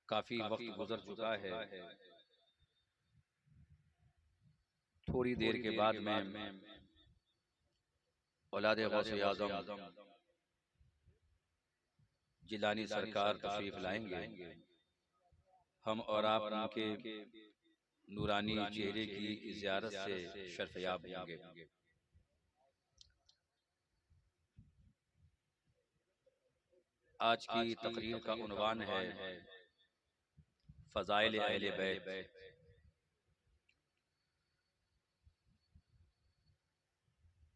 काफी वक्त गुजर चुका है। थोड़ी देर के बाद में औलाद गौसे आज़म जिलानी सरकार तशरीफ लाएंगे। हम और आप उनके नूरानी चेहरे की ज़ियारत से शर्फयाब होंगे। आज की तकरीर का उन्वान है फ़ज़ाइल अहले बैत।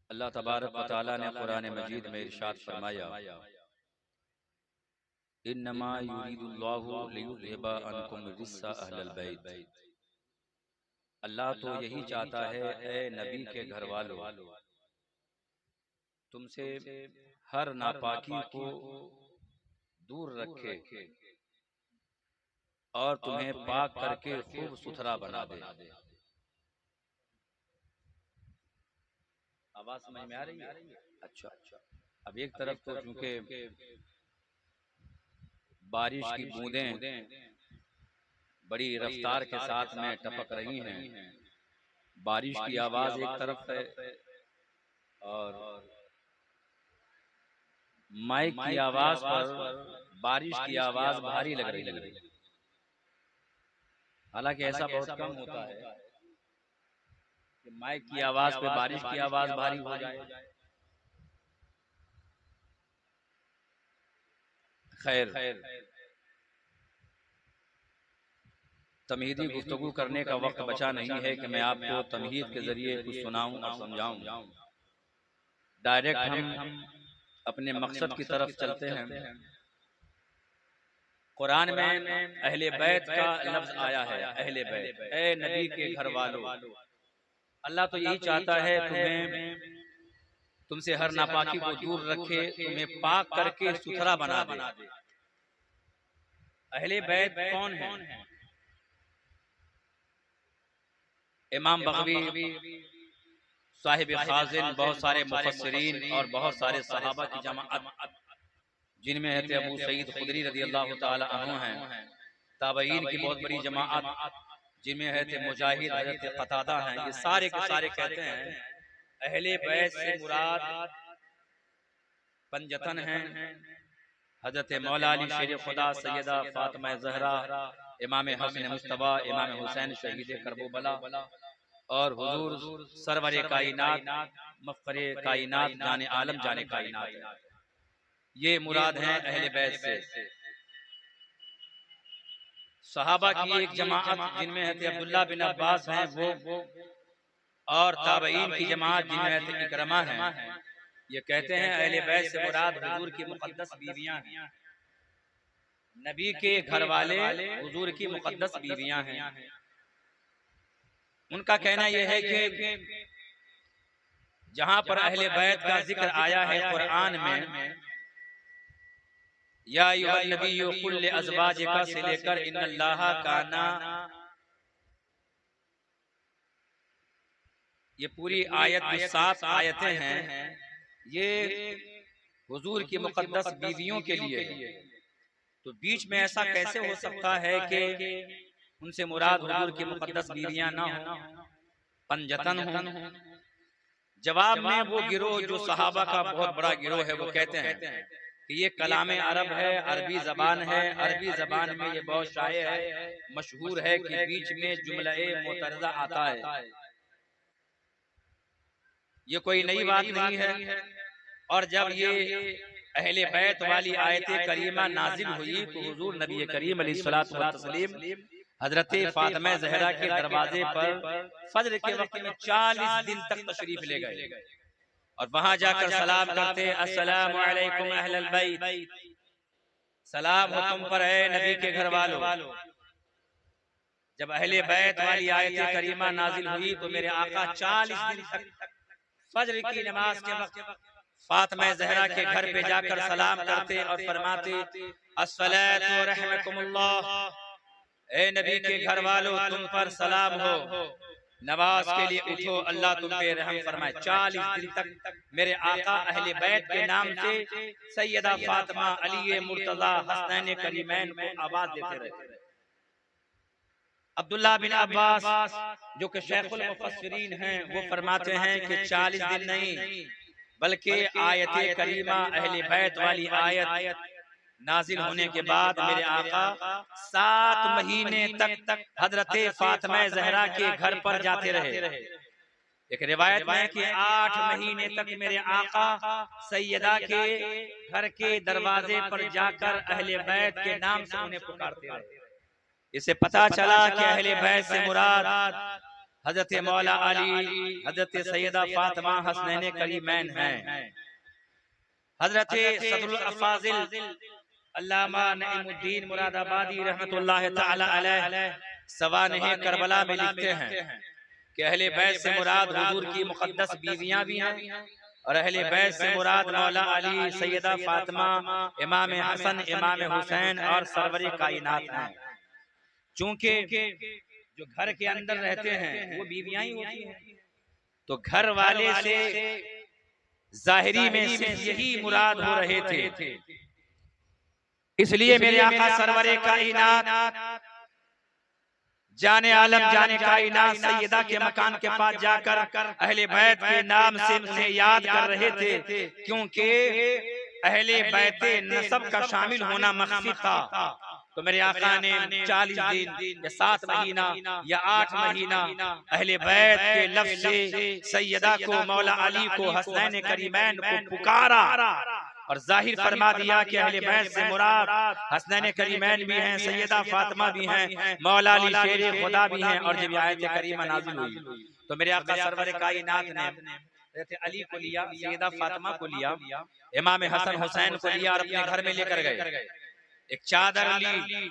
अल्लाह तबारक व तआला ने कुरान मजीद में इरशाद फरमाया, इन्नमा युरीदुल्लाहु लियुज़हिबा अन्कुम रिज्सा अहलल बैत। अल्लाह तो यही चाहता है ए नबी के घर वालों, तुमसे हर नापाकी को दूर रखे और तुम्हें पाक करके खूब सुथरा बना दे। आवाज समझ में आ रही है? अच्छा। अब एक तरफ तो चूंकि बारिश की बूंदें बड़ी रफ्तार के साथ में टपक रही हैं, बारिश की आवाज एक तरफ है और माइक की आवाज पर बारिश की आवाज भारी लग रही है। हालांकि ऐसा बहुत कम होता है कि माइक की आवाज पे बारिश की आवाज भारी हो जाए। खैर, तमहीदी गुफ्तगू करने का वक्त बचा नहीं है कि मैं आपको तमहीद के जरिए कुछ सुनाऊं और समझाऊं। डायरेक्ट हम अपने मकसद की तरफ चलते हैं। कुरान में अहले बैत का लफ्ज आया है, अहले बैत, ए नबी के घर वालों। अल्लाह तो यही चाहता है तुमसे हर नापाकी को दूर रखे, तुम्हें पाक करके सुथरा बना दे। अहले बैत कौन है? इमाम बग़वी साहिब खाज़िन, बहुत सारे मुफस्सिरीन और बहुत सारे सहाबा की जमाअत, जिनमें है अबू सईद खुदरी रज़ी अल्लाह तआला अन्हु हैं, ताबईन की बहुत बड़ी जमाअत जिनमें है मुजाहिद, हज़रत क़तादा हैं, ये सारे के सारे कहते हैं अहले बैत से मुराद पंजतन हैं हज़रत मौला अली शेर खुदा, सैयदा फातिमा ज़हरा, इमाम हसन मुज्तबा, इमाम हुसैन शहीद करबला और हुजूर सरवरे कायनात, मफ़ख़रे कायनात, जाने आलम जाने कायनात, ये मुराद हैं अहले बैत से। सहाबा की एक जमाअत जिनमें है अब्दुल्लाह बिन अब्बास हैं वो, और ताबईन की जमाअत जिनमें है इकरमा हैं, ये कहते हैं अहले बैत से मुराद हुजूर की मुक़द्दस बीवियां हैं। नबी के घर वाले हुजूर की मुक़द्दस बीवियां हैं। उनका कहना यह है कि जहां पर अहले बैत का जिक्र आया है कुरान में, या अय्युहन नबिय्यु कुल लिअज़वाजिका से लेकर इन्नल्लाहा काना, ये पूरी आयत जो 7 आयतें हैं, ये हुजूर की मुक़द्दस बीवियों के लिए है। तो बीच में ऐसा कैसे हो सकता है कि उनसे मुराद हुजूर की मुक़द्दस बीवियां ना हो, पंजतन हो? जवाब में वो गिरोह जो सहाबा का बहुत बड़ा गिरोह है, वो कहते हैं कि ये कलाम अरब है, अरबी जबान है, अरबी जबान में ये बहुत शाये है, मशहूर है कि बीच में जुमला-ए मोतरज़ा आता है। ये कोई नई बात नहीं है। और जब ये अहले बैत वाली आयत करीमा नाजिल हुई तो हुजूर नबी करीम अलैहिस्सलातु वस्सलाम हजरत फातिमा ज़हरा के दरवाजे पर फजर के वक्त में 40 दिन तक तशरीफ ले गए और वहां जाकर सलाम करते, अस्सलामु अलैकुम अहलल बैत, सलाम हो तुम पर है नबी के घर वालों। जब अहले बैत वाली आयत करीमा नाजिल हुई तो मेरे आका 40 दिन तक फजर की नमाज के वक्त फातिमा ज़हरा के घर पे जाकर सलाम करते और फरमाते, अस्सलातु व रहमतुल्लाह, ए नबी के घर वालों तुम पर सलाम हो, नमाज के लिए उठो, अल्लाह तुम पे रहम फरमाए। 40 दिन तक मेरे आका अहले बैत के नाम से सैयदा फातिमा, अली मुर्तजा, हसनैन करीमैन को आवाज देते रहे। अब्दुल्ला बिन अब्बास जो कि शेखुल मुफस्सिरीन हैं, वो फरमाते हैं कि 40 दिन नहीं बल्कि आयत करीमा अहले बैत वाली आयत नाजिल होने के बाद मेरे आका 7 महीने तक हजरत फातिमा ज़हरा के घर पर जाते रहे। एक रिवायत में कि 8 महीने तक मेरे आका सैयदा के घर के दरवाजे पर जाकर अहले बैत के नाम से उन्हें पुकारते रहे। इससे पता चला कि अहले बैत से मुराद हजरत मौला अली, हजरत सैयदा फातिमा हसनैन करीमैन हैं। हजरत सदरुल अफाजिल अल्लामा नईमुद्दीन मुरादाबादी रहमतुल्लाह तआला अलैह सवानह करबला में लिखते हैं कि अहले बैत से मुराद हुजूर की मुकद्दस बीवियां भी हैं और अहले बैत से मुराद मौला अली, सैयदा फातिमा, इमाम हसन, इमाम हुसैन और सरवरे कायनात हैं। चूंकि जो घर के अंदर रहते हैं वो बीवियां ही होती हैं, तो घर वाले से जाहिरी में सिर्फ यही मुराद हो रहे थे। इसलिए मेरे आका सरवरे कायनात जाने आलम जाने कायनात सैयदा के मकान के पास जाकर अहले बैत के नाम से उन्हें याद कर रहे थे, क्योंकि अहले बैत नसब का शामिल होना मखफी था। तो मेरे आका ने 40 दिन या 7 महीना या 8 महीना अहले बैत के लफ्ज़ से सैयदा को, मौला अली को, हसनैन करीमैन को पुकारा और जाहिर फरमा दिया कि अहले बैत से मुराद हसनैन करीमैन भी हैं, सैयदा फातिमा भी हैं, मौला अली शेरे खुदा भी हैं। और जब आयत करीमा नाज़िल हुई तो मेरे आका सरवर कायनात ने अली को लिया, सैयदा फातिमा को लिया, इमाम हसन हुसैन को लिया और अपने घर में लेकर गए। एक चादर ली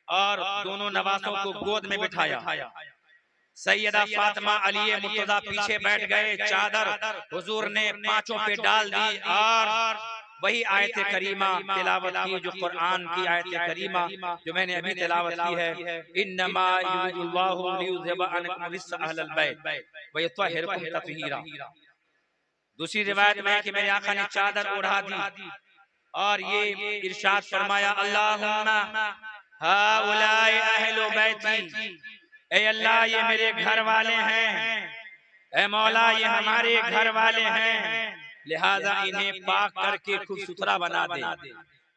और दोनों नवासों को गोद में बिठाया। सैयदा फातिमा अली मुर्तजा पीछे बैठ गए। चादर हुजूर ने पांचों पे डाल दी और वही आयत करीमा तिलावत की, जो कुरान की आयत करीमा जो मैंने अभी तिलावत की है, इन्नमा युरिदुल्लाहु लियुज़हिबा अन्कुम रिज्सा अहलल बैत व युत्तहिरकुम तत्हीरा। दूसरी रिवायत में कि मेरे आका ने चादर ओढ़ा दी और ये इरशाद फरमाया, अल्लाहुम्मा हाउलाई अहलु बैती, ऐ अल्लाह ये मेरे घर वाले हैं, ऐ मौला ये हमारे घर वाले हैं, लिहाजा इन्हें पाक करके खूब सुथरा बना दे।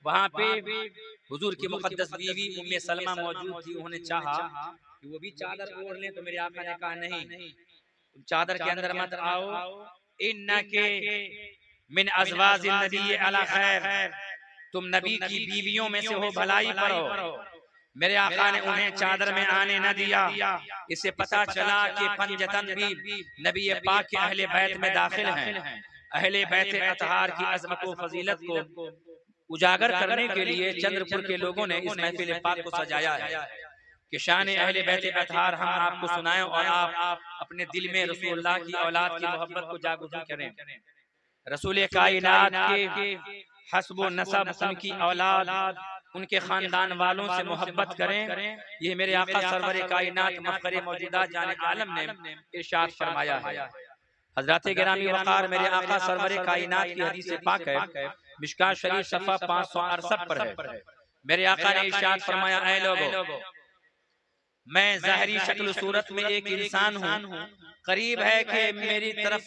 वहाँ पे हुजूर की मुकद्दस बीवी उम्मे सलमा मौजूद थी। उन्होंने चाहा कि वो भी चादर ओढ़ लें, तो मेरे आका ने कहा नहीं, तुम चादर के अंदर मत आओ, इन्नके मिन अज़वाजिन नबी अला खैर, तुम नबी की बीवियों में से हो, भलाई पर हो। मेरे आका ने उन्हें चादर में आने न दिया। इससे पता चला कि पंजतन भी नबी पाक के अहले बैत में दाखिल हैं। अहले बैत अतहार की अजमत व फजीलत को उजागर करने के लिए चंद्रपुर के लोगों ने इस महफिल पाक को सजाया है कि शान अहले बैत अतहार हम आपको सुनाएं और आप अपने दिल में रसूलुल्लाह की औलाद की मोहब्बत को जागरूक करें। रसूल कायनात के हस्ब नसब, उनकी औलाद, उनके खानदान वालों से मोहब्बत करें। ये मेरे आका सरवर कायनात मफखरे मौजूदा जाने आलम ने इरशाद फरमाया है। हजरत गिरामी वक़ार मेरे आका सरवर कायनात की हदीस पाक है, मिशकात शरीफ सफ़ा 568 पर है। मेरे आका ने इरशाद फरमाया, ऐ लोगों, मैं ज़ाहिरी शक्ल सूरत में एक इंसान हूँ, करीब है कि मेरी तरफ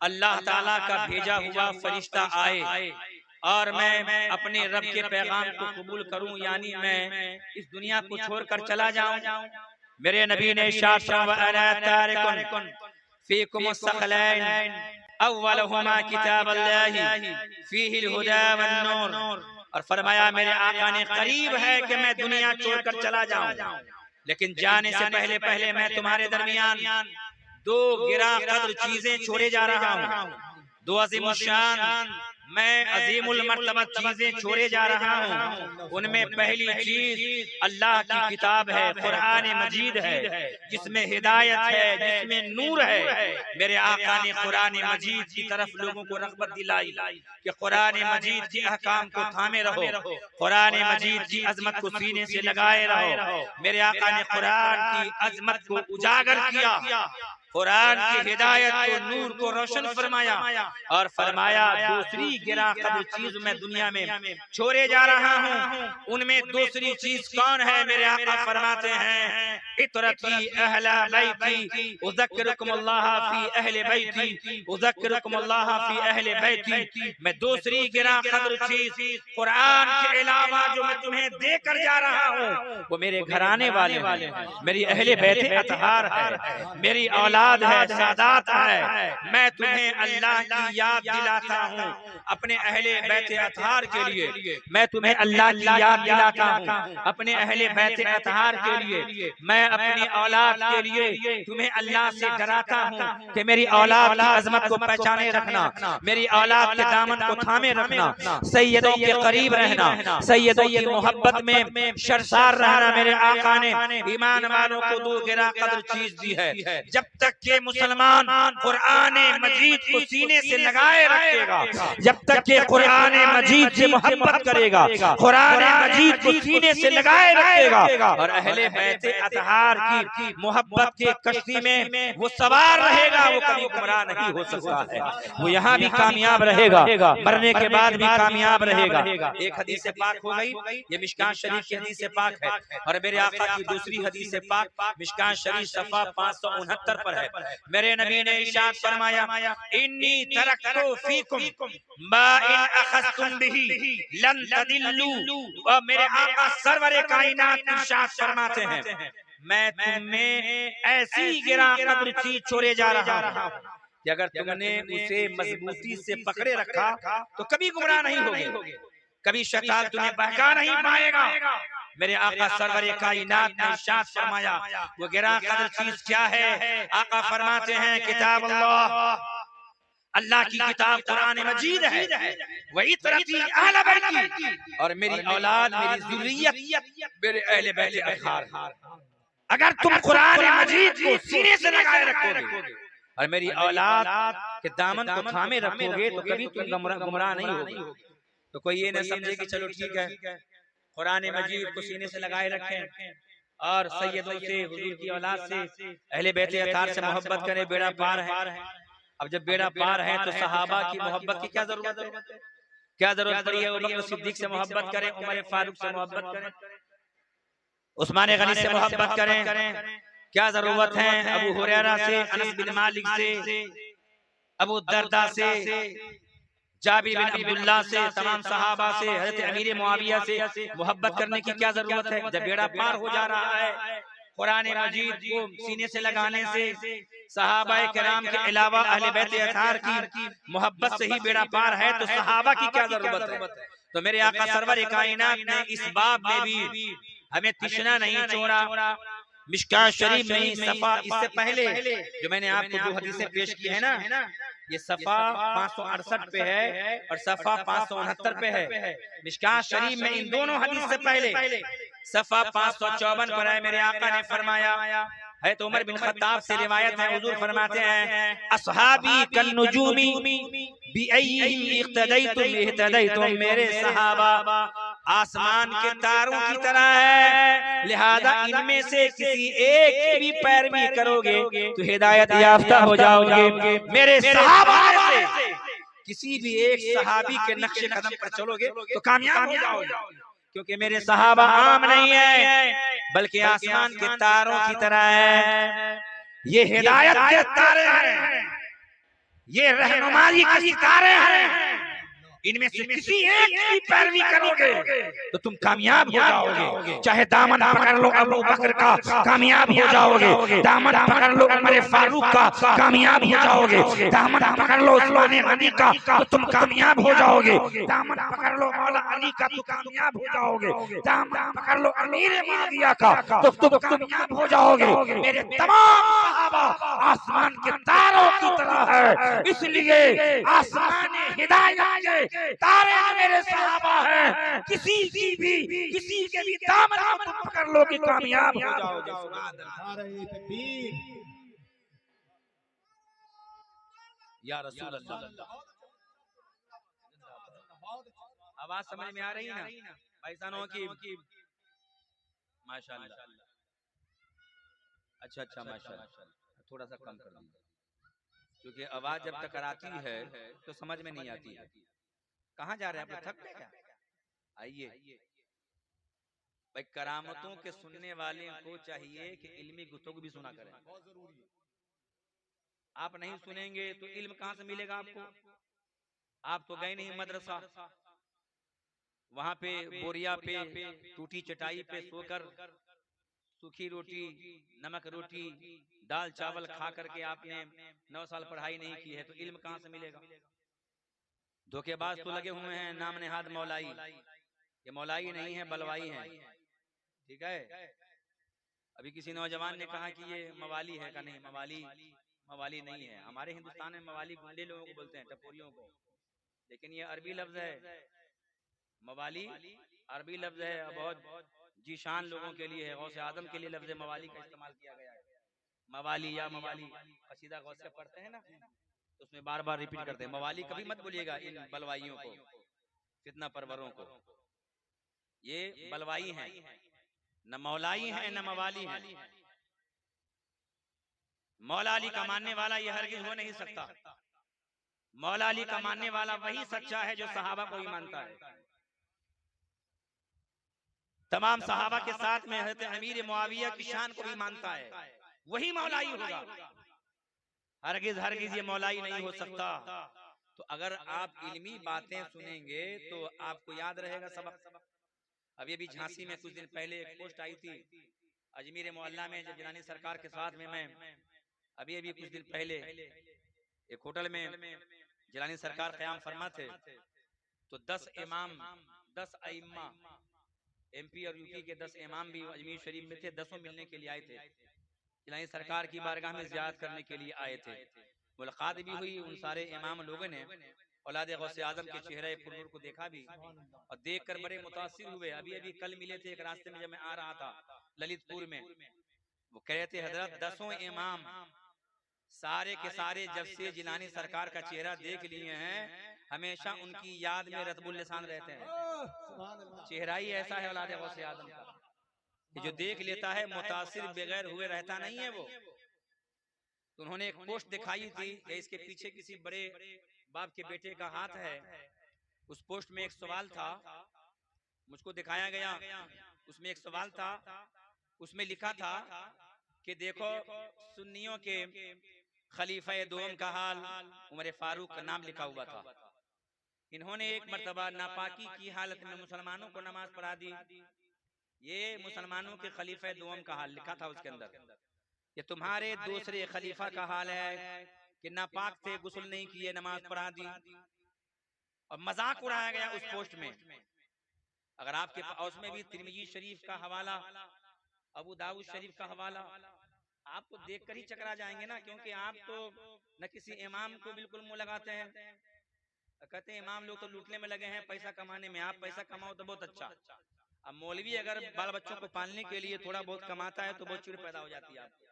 अल्लाह ताला का भेजा हुआ फरिश्ता आए और मैं अपने रब के पैगाम को कबूल करूं, यानी मैं इस दुनिया को छोड़कर चला जाऊं। मेरे नबी ने इरशाद फरमाया, फीकुम सखलैन अव्वलहुमा किताबुल्लाहि फीहिल हुदा वन नूर, और फरमाया मेरे आका ने करीब है कि मैं दुनिया छोड़कर चला जाऊं, लेकिन जाने से पहले पहले मैं तुम्हारे दरमियान दो गिरा कद्र चीजें छोड़े जा रहा हूँ, दो अजीम शान, मैं अजीमुल मर्तबा चीजें छोड़े जा रहा हूँ। उनमें पहली चीज अल्लाह की किताब है, कुरान मजीद है, जिसमें हिदायत है, जिसमें नूर है। मेरे आका ने कुरान मजीद की तरफ लोगों को रग़बत दिलाई कि कुरान मजीद के अहकाम को थामे रहो, कुरान मजीद की अजमत को सीने से लगाए रहो। मेरे आका ने कुरान की अजमत को उजागर किया कुरान की हिदायत को, नूर को रोशन फरमाया और फरमाया दूसरी गिरा कदर चीज मैं दुनिया में छोड़े जा रहा हूँ। उनमें दूसरी चीज कौन है? मेरे आका फरमाते हैं इतरती अहला बैती उज़क्किरुकुमुल्लाह फी अहले बैती उज़क्किरुकुमुल्लाह फी अहले बैती। मैं दूसरी गिरा कदर चीज कुरान के अलावा जो मैं तुम्हें देकर जा रहा हूँ वो मेरे घराने वाले हैं, मेरी अहले बैत अतहार है, मेरी औलाद है, सादात है। मैं तुम्हें अल्लाह की याद दिलाता हूँ अपने अहले बैत अतहार के लिए, मैं तुम्हें अल्लाह की याद दिलाता हूँ अपने अहले बैत अतहार के लिए, मैं अपनी औलाद के लिए तुम्हें अल्लाह से डराता हूँ कि मेरी औलाद की अजमत को पहचाने रखना, मेरी औलाद के दामन को थामे रखना, सैयदों के करीब रहना, सैयदों की मोहब्बत में शर्मसार रहना। मेरे आका ने ईमान वालों को दो गिरा कदर चीज दी है। जब तक के मुसलमान कुरान मजीद को सीने से लगाए रखेगा, जब तक के कुरान मजीद से मोहब्बत करेगा, कुरान मजीद को सीने से लगाए रखेगा और अहले बैत अतहार की मोहब्बत के कश्ती में वो सवार रहेगा, वो कभी गुमराह नहीं हो सकता है। वो यहाँ भी कामयाब रहेगा, मरने के बाद भी कामयाब रहेगा। एक हदीस पाक हो गई, ये मिशकात शरीफ की हदीस पाक है और मेरे आका की दूसरी हदीस पाक मिशकात शरीफ सफा 569 पर है। मेरे नबी ने इरशाद फरमाया इन्नी तरक्तु फीकुम मा इन अखज़्तुम बिही लन तदिल्लू। और मेरे आका सरवरे कायनात इरशाद फरमाते हैं मैं तुम्हें ऐसी गिरा कदर चीज छोड़े जा रहा हूँ कि अगर तुमने उसे मजबूती से पकड़े रखा तो कभी गुमराह नहीं होगे, कभी शैतान तुम्हें बहका नहीं पाएगा। मेरे आका सरवरे कायनात ने इरशाद फरमाया वो गिरा कदर चीज क्या है? आका फरमाते हैं किताब अल्लाह, अल्लाह की किताब कुरान मजीद है, वही तरती अहले बैती और मेरी औलाद, मेरी ज़ुर्रियत, मेरे अहले बैत अतहार। अगर तुम कुरान मजीद को सीने से लगाए रखोगे और मेरी औलाद के दामन को थामे रखोगे तो कभी तुम गुमराह नहीं होगे। तो कोई ये न समझे कि चलो ठीक है कुरान मजीद को सीने से लगाए रखें और सैयदों से, हुजूर की औलाद से, अहले बैत अतहार से मोहब्बत करें, बेड़ा पार है। अब जब बेड़ा पार है तो सहाबा की मोहब्बत की क्या जरूरत है? क्या जरूरत पड़ी है अबू बकर सिद्दीक से मोहब्बत करें, उमर फारूक से मोहब्बत करें, उस्मान गनी से मोहब्बत करें? क्या जरूरत है अबू हुरैरा से, अनस बिन मालिक से, अबू दरदा से, जाबिर बिन अब्दुल्लाह से, तमाम सहाबा से, हज़रत अमीर मुआविया से मोहब्बत करने की क्या जरूरत है? जब बेड़ा पार हो जा रहा है कुरान मजीद को सीने से लगाने से सहाबाए किराम के अलावा अहले बैत अतहार की मोहब्बत से ही बेड़ा पार है तो सहाबा की क्या जरूरत है? तो मेरे आका सरवर कायनात ने इस बाब में भी हमें तिश्ना नहीं छोड़ा। मिशकात शरीफ में सफा, इससे पहले जो मैंने आपको दो हदीसें पेश की है ना, ये सफा 568 पे है और सफा 569 पे है। मिशकात शरीफ में इन दोनों हदीस से पहले सफा 554 पर है। मेरे आका ने फरमाया है तो उमर बिन खत्ताब से रिवायत है, हुजूर फरमाते हैं अस्हाबी कन्नुजूमी बिअय्यिहिम इक्तदैतुम इहतदैतुम, मेरे सहाबा आसमान के तारों की तरह है, लिहाजा इनमें से किसी एक की भी पैरवी करोगे तो हिदायत याफ्ता हो जाओगे। मेरे सहाबा में से किसी भी एक सहाबी के नक्शे कदम पर चलोगे तो कामयाब हो जाओगे, क्योंकि मेरे सहाबा आम नहीं है बल्कि आसमान के तारों की तरह है। ये हिदायत के तारे हैं, ये रहनुमाई के सितारे हैं, इनमें से किसी एक की पैरवी करोगे तो तुम कामयाब हो जाओगे। चाहे दामन पकड़ लो अबू बकर का, कामयाब हो जाओगे। दामन पकड़ लो उमर फारूक का, कामयाब हो जाओगे। दामन पकड़ लो उस्मान गनी का तो तुम कामयाब हो जाओगे। दामन पकड़ लो मौला अली का तो कामयाब हो जाओगे। दामन पकड़ लो अमीर मुआविया का तो तुम कामयाब हो जाओगे। मेरे तमाम सहाबा आसमान के तारों की तरह है, इसलिए आसमान हिदायत के तारे मेरे सहाबा हैं। किसी के भी दामन को तुम पकड़ लो कि कामयाब हो जाओगे। या रसूल अल्लाह, आवाज समझ में आ रही है ना भाई साहब की? माशाअल्लाह, अच्छा माशाअल्लाह, थोड़ा सा कम कर दीजिए, क्योंकि आवाज जब टकराती है तो समझ में नहीं आती है। कहाँ जा रहे हैं आप लोग, थक गए क्या? आइए भाई, करामतों के सुनने वाले को चाहिए कि इल्मी गुफ्तगू भी सुना करें। बहुत जरूरी है। आप नहीं सुनेंगे तो इल्म कहाँ से मिलेगा आपको? आप तो गए नहीं मदरसा, वहां पे बोरिया पे टूटी चटाई पे सोकर सूखी रोटी, नमक रोटी, दाल चावल खा करके आपने 9 साल पढ़ाई नहीं की है, तो इल्म कहाँ से मिलेगा? धोखेबाज तो लगे हुए हैं नाम नेहाद मौलाई। ये मौलाई नहीं है, बलवाई है। ठीक है। अभी किसी नौजवान ने कहा कि ये मवाली है का, नहीं मवाली, मवाली नहीं है। हमारे हिंदुस्तान में मवाली गुंडे लोगों को बोलते हैं, टपोरियों को, लेकिन ये अरबी लफ्ज है। मवाली अरबी लफ्ज है, बहुत जीशान लोगों के लिए है, गौसे आदम के लिए लफ्ज मवाली का इस्तेमाल किया गया है। मवाली या मवाली, कसीदा गौसे पढ़ते हैं ना, तो उसमें बार बार रिपीट करते हैं मवाली। कभी मत बोलिएगा इन बलवाइयों को, फितना परवरों को। ये बलवाई हैं, न मौलाई है न मवाली है। मौला अली का मानने वाला ये हरगिज हो नहीं सकता। मौला अली का मानने वाला वही सच्चा है जो सहाबा को ही मानता है। तमाम सहाबा के साथ में हज़रत अमीर मुआविया की शान को भी मानता है, वही मौलाई होगा। हरगिज हरगिज ये मौलाई नहीं हो सकता। तो अगर आप इल्मी बातें सुनेंगे तो आपको याद रहेगा सबक। अभी अभी झांसी में कुछ दिन पहले एक पोस्ट आई थी, अजमेर मोहल्ला में जब जिलानी सरकार के साथ में मैं अभी अभी कुछ दिन पहले एक होटल में जिलानी सरकार क़याम फरमा थे, तो 10 इमाम, 10 अइम्मा, एमपी और यूपी के 10 इमाम भी अजमेर शरीफ में थे। 10 मिलने के लिए आए थे, जिलानी सरकार की बारगाह में ज़ियारत करने के लिए आए थे। मुलाकात भी हुई। उन सारे इमाम लोगों ने औलाद गौसे आजम के चेहरे पुरनूर को देखा भी, और देखकर बड़े मुतासिर हुए। अभी अभी कल मिले थे एक रास्ते में, जब मैं आ रहा था ललितपुर में, वो कह रहे थे हजरत 10 इमाम सारे के सारे जब से जिलानी सरकार का चेहरा देख लिए हैं, हमेशा उनकी याद में रतबुल लिसान रहते हैं। चेहरा ही ऐसा है औलाद गौसे आजम का, कि जो देख लेता है मुतासिर बगैर हुए रहता नहीं है वो। तो उन्होंने एक पोस्ट दिखाई थी कि इसके पीछे किसी बड़े बाप के बेटे का हाथ है। उस पोस्ट में एक सवाल था, मुझको दिखाया गया, उसमें एक सवाल था, उसमें लिखा था कि देखो सुन्नियों के खलीफा दोम का हाल, उमर फारूक का नाम लिखा हुआ था। इन्होंने एक मर्तबा नापाकी की हालत में मुसलमानों को नमाज पढ़ा दी। ये मुसलमानों के खलीफा दोम का हाल लिखा था उसके अंदर। ये तुम्हारे दूसरे खलीफा का हाल है कि नापाक थे, गुस्ल नहीं किए, नमाज पढ़ा दी, और मजाक उड़ाया गया उस पोस्ट में। अगर आपके उसमें भी तिरमिजी शरीफ का हवाला, अबू दाऊद शरीफ का हवाला, आप तो देखकर ही चकरा जाएंगे ना, क्योंकि आप तो न किसी इमाम को बिल्कुल मुंह लगाते हैं। कहते हैं इमाम लोग तो लूटने में लगे हैं, पैसा कमाने में। आप पैसा कमाओ तो बहुत अच्छा। अब मौलवी अगर बाल बच्चों को पालने के लिए थोड़ा बहुत कमाता है तो बहुत चिड़ पैदा हो जाती है आपको।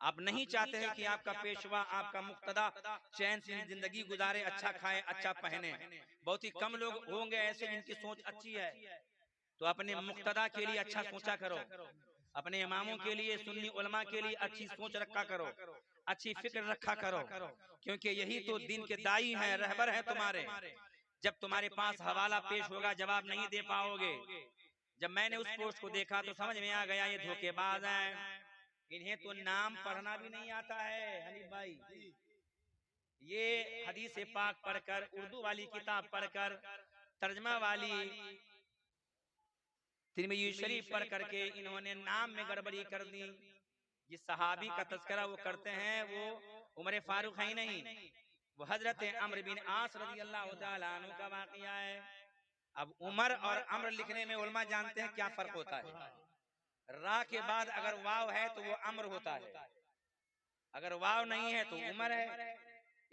आप नहीं चाहते हैं कि आपका पेशवा, आपका मुक्तदा चैन से जिंदगी गुजारे, अच्छा खाए, अच्छा पहने। बहुत ही कम लोग होंगे ऐसे जिनकी सोच अच्छी है। तो अपने मुक्तदा के लिए अच्छा सोचा करो, अपने इमामों के लिए, सुन्नी उलमा के लिए अच्छी सोच रखा करो, अच्छी फिक्र रखा करो, क्योंकि यही तो दिन के दाई हैं, रहबर हैं तुम्हारे। जब तुम्हारे पास हवाला पेश होगा, जवाब नहीं दे पाओगे। जब मैंने उस पोस्ट को देखा तो समझ में आ गया ये धोखेबाज हैं, इन्हें तो नाम पढ़ना भी नहीं आता है। हनीफ भाई, ये हदीस पाक पढ़कर, उर्दू वाली किताब पढ़कर, तर्जमा वाली तिरमिज़ी शरीफ पढ़ करके इन्होंने नाम में गड़बड़ी कर दी। जिस सहाबी का तज़किरा वो करते हैं वो उमर फारूक है ही नहीं, वो हजरत अम्र बिन आस रज़ी अल्लाह तआला अन्हु का वाक़िया है। अब उमर और अम्र लिखने में उलमा जानते हैं क्या फर्क होता है। रा के बाद अगर वाव है तो वो अम्र होता है, अगर वाव नहीं है तो उमर है।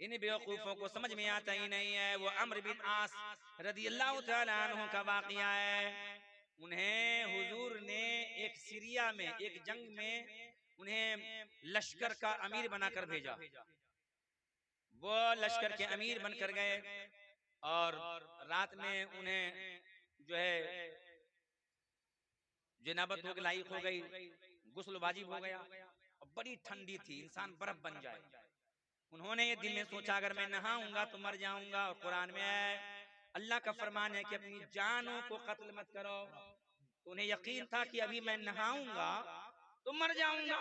इन बेवकूफों को समझ में आता ही नहीं है। वो अम्र बिन आस रज़ियल्लाहु तआला अन्हु का वाक़िया है। उन्हें हुजूर ने एक सीरिया में, एक जंग में उन्हें लश्कर का अमीर बनाकर भेजा। वो लश्कर के अमीर बनकर गए, और रात में उन्हें जो है जनाबत हो लायक हो गई, गुस्ल वाजिब हो गया, और बड़ी ठंडी थी, इंसान बर्फ बन जाए। उन्होंने ये दिल में सोचा अगर मैं नहाऊंगा तो मर जाऊंगा, और कुरान में है अल्लाह का फरमान है कि अपनी जानों को कत्ल मत करो। तो उन्हें यकीन था कि अभी मैं नहाऊंगा तो मर जाऊंगा।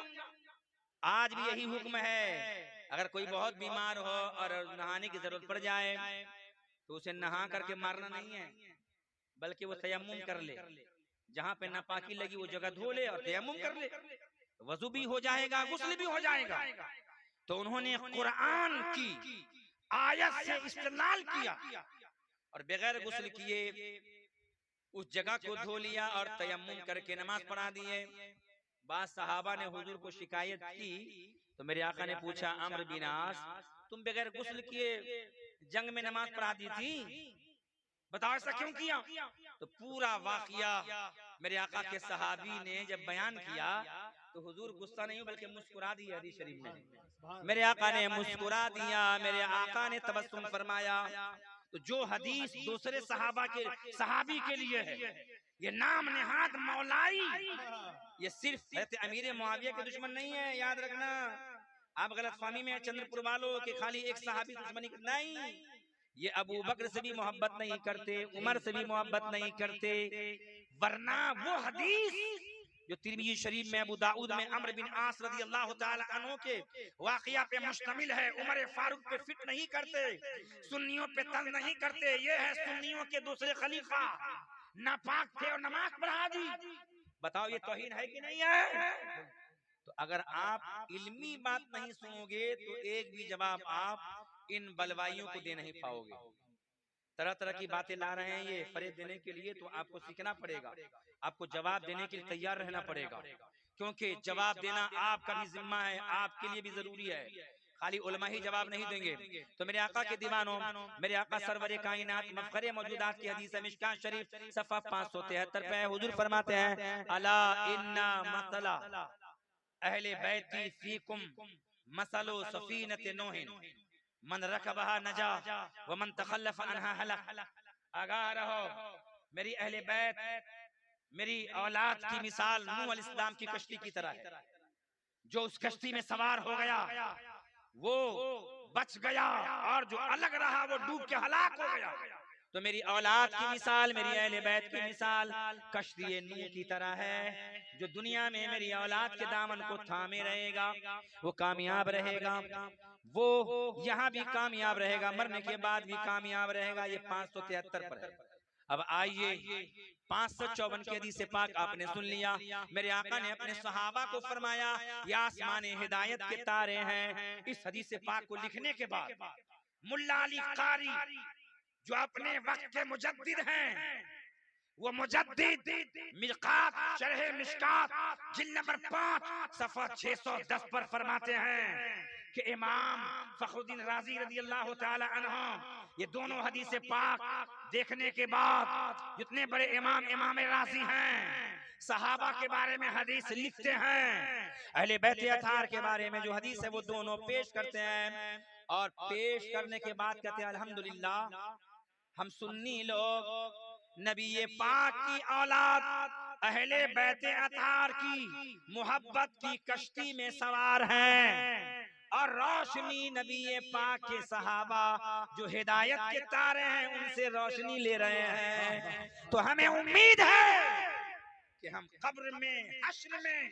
आज भी यही हुक्म है, अगर कोई बहुत बीमार हो और नहाने की जरूरत पड़ जाए तो उसे नहा करके मारना नहीं है, बल्कि वो तयम्मुम कर ले, जहां पे नापाकी लगी वो जगह धो ले और तयम्मुम कर ले, वजू भी हो जाएगा, गुस्ल भी हो जाएगा। तो उन्होंने कुरान की आयत से इस्तेमाल किया और बगैर गुस्ल किए उस जगह को धो लिया और तयम्मुम करके नमाज पढ़ा दिए। बाद सहाबा ने हुजूर को शिकायत की तो मेरे आका ने पूछा, अम्र बिन आस, तुम बगैर गुस्ल किए जंग में नमाज पढ़ा दी थी, बताओ ऐसा क्यों किया? तो पूरा वाकया मेरे आका के सहाबी ने जब बयान किया तो हुजूर गुस्सा नहीं बल्कि मुस्कुरा दिया। हदीस शरीफ में मेरे आका ने मुस्कुरा दिया, मेरे आका ने तबस्सुम फरमाया। तो जो हदीस दूसरे सहाबी के लिए है, ये नाम नेहाद मौलाई, ये सिर्फ अमीर मुआविया के दुश्मन नहीं है, याद रखना। आप गलतफहमी में चंद्रपुर वालों के खाली एक सहाबी दुश्मनी नहीं, ये अबू बकर से भी मोहब्बत नहीं करते, उमर से भी मोहब्बत नहीं करते, वरना वो हदीस जो तिरमिज़ी शरीफ में अबू दाऊद में अम्र बिन आस रज़ी अल्लाह ताला अन्हु के वाक़िया पे मुश्तमिल है, उमर फारूक पे फिट नहीं करते, सुन्नियों पे तंज नहीं करते, ये है सुन्नियों के दूसरे खलीफा, नापाक थे और नमाज पढ़ा दी। बताओ ये तौहीन है कि नहीं है? तो अगर आप इल्मी बात नहीं सुनोगे तो एक भी जवाब आप इन बलवाइयों को दे नहीं पाओगे। तरह तरह की बातें ला रहे हैं ये फरेब देने के लिए, तो आपको सीखना पड़ेगा, आपको जवाब देने के लिए तैयार रहना पड़ेगा, क्योंकि जवाब देना आपका भी जिम्मा है, आपके लिए भी जरूरी है, खाली उलमा ही जवाब नहीं देंगे। तो मेरे आका के दीवानों, मेरे आका सरवरे कायनात मफखरे मौजूदात की हदीस है मिशकात शरीफ सफ़ा 573 पे हुजूर फरमाते हैं, अला इन्ना मसला अहले बैती फीकुम मसलो सफीनत नूहिन मन रकबहा नजा व मन तखल्लफ अन्हा हलक। आगाह रहो, मेरी अहले बैत, मेरी औलाद की मिसाल नूह अलैहिस्सलाम की कश्ती की तरह है। जो उस कश्ती में सवार हो गया वो बच गया, और जो अलग रहा वो डूब के हलाक हो गया। तो मेरी औलाद की मिसाल, मेरी अहले बैत की मिसाल कश्ती नूह की तरह है। जो दुनिया में मेरी औलाद के दामन को थामे रहेगा वो कामयाब रहेगा, वो यहाँ भी कामयाब रहेगा, मरने के बाद भी कामयाब रहेगा। ये 573 पर है। अब आइए 554 की हदीस पाक आपने सुन लिया। मेरे आका ने अपने सहाबा को फरमाया ये आसमान हिदायत के तारे हैं। इस हदीस पाक को लिखने के बाद मुल्ला अली कारी जो अपने वक्त के मुजद्दिद हैं, वो मुजद्दिद मिरकात शरह मिशकात जिल्द नंबर 5 सफ़ा 610 पर फरमाते हैं कि इमाम फखरुद्दीन राजी रज़ी अल्लाह ताला अन्हु ये दोनों हदीस पाक देखने के बाद जितने बड़े इमाम राजी हैं, सहाबा के बारे में हदीस लिखते हैं, अहले बैत अतार के बारे में जो हदीस है वो दोनों पेश करते हैं, और पेश करने के बाद कहते हैं अल्हम्दुलिल्लाह हम सुन्नी लोग नबी पाक की औलाद अहले बैत अतार की मोहब्बत की कश्ती में सवार हैं, और रोशनी नबी पाक के सहाबा जो हिदायत के तारे हैं उनसे रोशनी ले रहे हैं। तो हमें उम्मीद है कि हम कब्र में, हश्र में,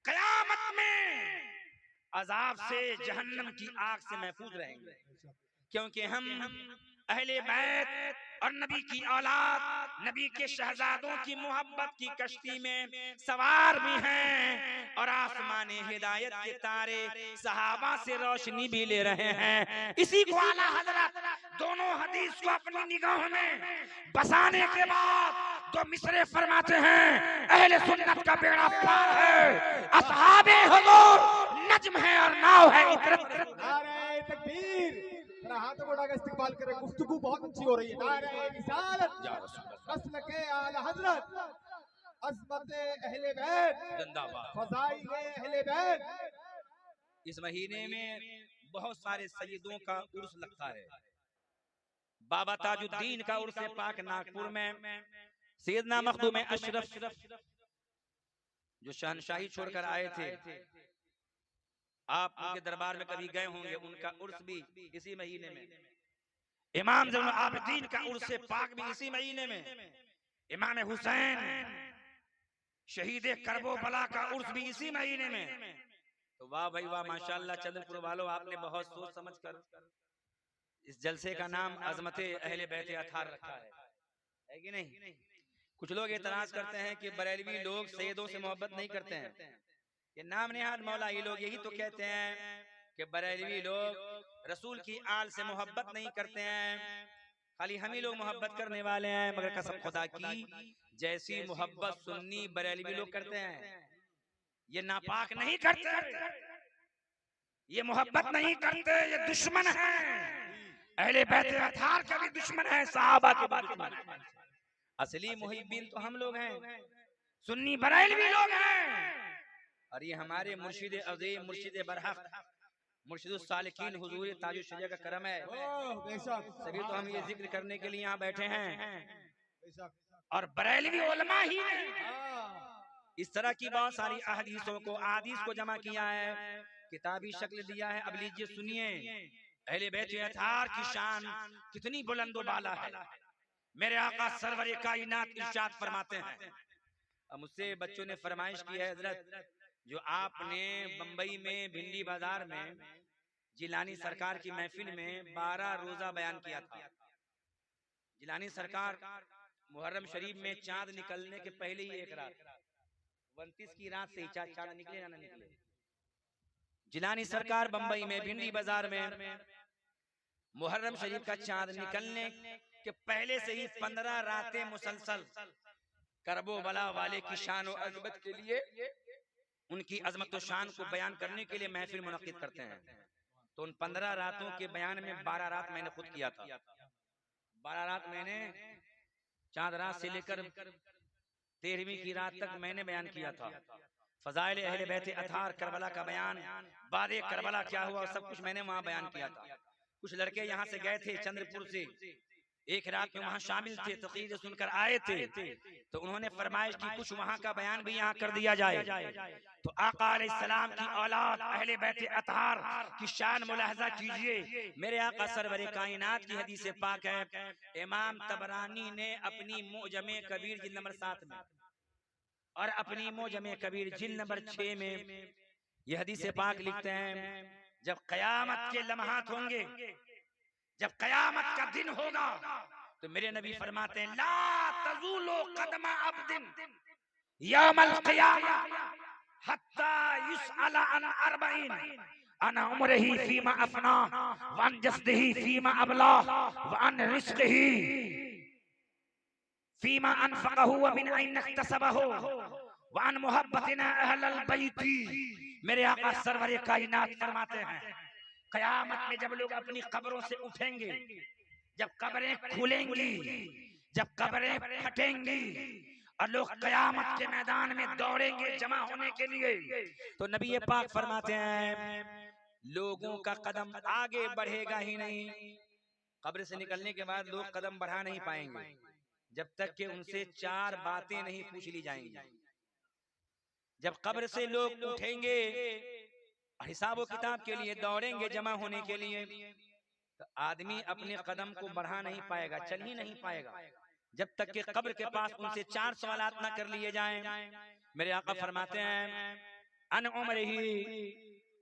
क़यामत में अजाब से, जहन्नम की आग से महफूज रहेंगे, क्योंकि हम अहले बैत और नबी की औलाद, नबी के शहजादों की मोहब्बत की कश्ती में सवार भी हैं, और आसमान हिदायत के तारे सहाबा से रोशनी भी ले रहे हैं। इसी को आला हजरत दोनों हदीस को अपनी निगाह में बसाने के बाद दो मिसरे फरमाते हैं, अहले सुन्नत का बेड़ा पार है, असहाबे हुजूर नज्म है और नाव है इतरत। नारे तकबीर, हाथों को उठाकर इस्तिकबाल करें। गुफ्तगू बहुत अच्छी हो रही है। नारे रिसालत, मसलक आला हजरत, अज़मत अहले बैत जिंदाबाद, फज़ाइल अहले बैत। इस महीने में बहुत सारे सैयदों का उर्स लगता है। बाबा ताजुद्दीन का उर्स पाक नागपुर में, सैयदना मखदूम अशरफ जो शहनशाही छोड़कर आए थे आप उनके दरबार में कभी गए होंगे, उनका उर्स भी इसी महीने में, इमाम ज़ैनुल आबिदीन का उर्स पाक भी इसी महीने में, इमाम हुसैन शहीद करबला का उर्स भी इसी महीने में। तो वाह भाई वाह, माशाअल्लाह चंद्रपुर वालों, आपने बहुत सोच समझ कर इस जलसे का नाम अजमते अहले बैत अथार रखा है कि नहीं? कुछ लोग एतराज करते हैं कि बरेलवी लोग सैयदों से मोहब्बत नहीं करते हैं, ये नाम नेहाद मौलाई लोग यही तो कहते हैं कि बरेलवी लोग रसूल की आल से मोहब्बत नहीं करते हैं, खाली हम ही लोग मोहब्बत करने वाले हैं। मगर कसम खुदा की, जैसी मोहब्बत सुन्नी बरेलवी लोग करते हैं, ये नापाक नहीं करते, ये मोहब्बत नहीं करते, ये दुश्मन है, अहले बैत अथार के भी दुश्मन है, सहाबा के भी दुश्मन है। असली मुहिब्बीन तो हम लोग हैं, सुन्नी बरेलवी लोग हैं। और ये हमारे मुर्शिद अज़ीम, मुर्शिद बरहक, मुर्शिद सालिकीन हुजूर ताजुल शरिया का करम है। सभी तो हम ये जिक्र करने के लिए यहाँ बैठे हैं, और बरेलवी उलमा ही ने इस तरह की बहुत सारी अहदीसों को, आदीस को जमा किया है, किताबी शक्ल दिया है। अब लीजिए सुनिए, अहले बैत अथार की शान कितनी बुलंद बाला है। मेरे आका सरवर कायनात इरशाद फरमाते हैं, अब मुझसे बच्चों ने फरमाइश की है, हजरत जो आपने बंबई में भिंडी बाजार में जिलानी सरकार की महफिल में 12 रोजा बयान किया था। जिलानी सरकार मुहर्रम शरीफ में चांद निकलने के पहले ही एक रात, 29 की रात से ही चांद निकले या ना निकले, जिलानी सरकार बंबई में भिंडी बाजार में मुहर्रम शरीफ का चांद निकलने के पहले से ही 15 रातें मुसलसल करबला वाले की शान और अजमत के लिए, उनकी अजमत और शान को बयान करने के लिए महफिल मुनक्किद करते हैं। तो उन 15 रातों के बयान में 12 रात मैंने खुद किया था। 12 रात मैंने चांद रात से लेकर 13वीं की रात तक मैंने बयान किया था। फजाइल अहले बैत अथार, करबला का बयान, बादे करबला क्या हुआ, सब कुछ मैंने वहां बयान किया था। कुछ लड़के यहाँ से गए थे चंद्रपुर से, एक रात में वहां शामिल थे, तकरीर सुनकर आए थे, तो उन्होंने फरमाइश की कुछ वहां का बयान भी यहाँ कर दिया जाए। तो आका अलैहिस्सलाम की औलाद अहले बैत अतहार की शान मुलाहजा कीजिए। मेरे आका सरवरे कायनात की हदीस पाक है, इमाम तबरानी ने अपनी मुअजमे कबीर जिल्द नंबर 7 में और अपनी मुअजमे कबीर जिल्द नंबर 6 में यह हदीस पाक लिखते हैं, जब कयामत के लम्हात होंगे, जब कयामत का दिन होगा, तो मेरे नबी फरमाते हैं, ला तज़ूलु क़दम अब्दिन यौमल क़ियामा हत्ता युसअल अन अर्बईन, अन उम्रिही फीमा अफना व अन जस्दिही फीमा अबला व अन रिज़्क़िही फीमा अनफ़क़हु व मिन अय्न इक्तसबहु व अन मुहब्बतिना अहलल बैती। मेरे आका सरवरे कायनात फरमाते हैं, कयामत में जब लोग अपनी कब्रों से उठेंगे, जब कब्रें खुलेंगी, जब कब्रें फटेंगी और लोग कयामत के मैदान में दौड़ेंगे जमा होने के लिए, तो नबी पाक फरमाते हैं लोगों का कदम आगे बढ़ेगा ही नहीं। कब्र से निकलने के बाद लोग कदम बढ़ा नहीं पाएंगे जब तक कि उनसे 4 बातें नहीं पूछ ली जाएंगी। जब कब्र से लोग उठेंगे हिसाब किताब के लिए दौड़ेंगे जमा होने के लिए, तो आदमी अपने कदम को बढ़ा नहीं पाएगा, चल ही नहीं पाएगा जब तक कि कब्र के पास उनसे 4 सवालात ना कर लिए जाएं। मेरे आका फरमाते हैं, अन उम्र ही,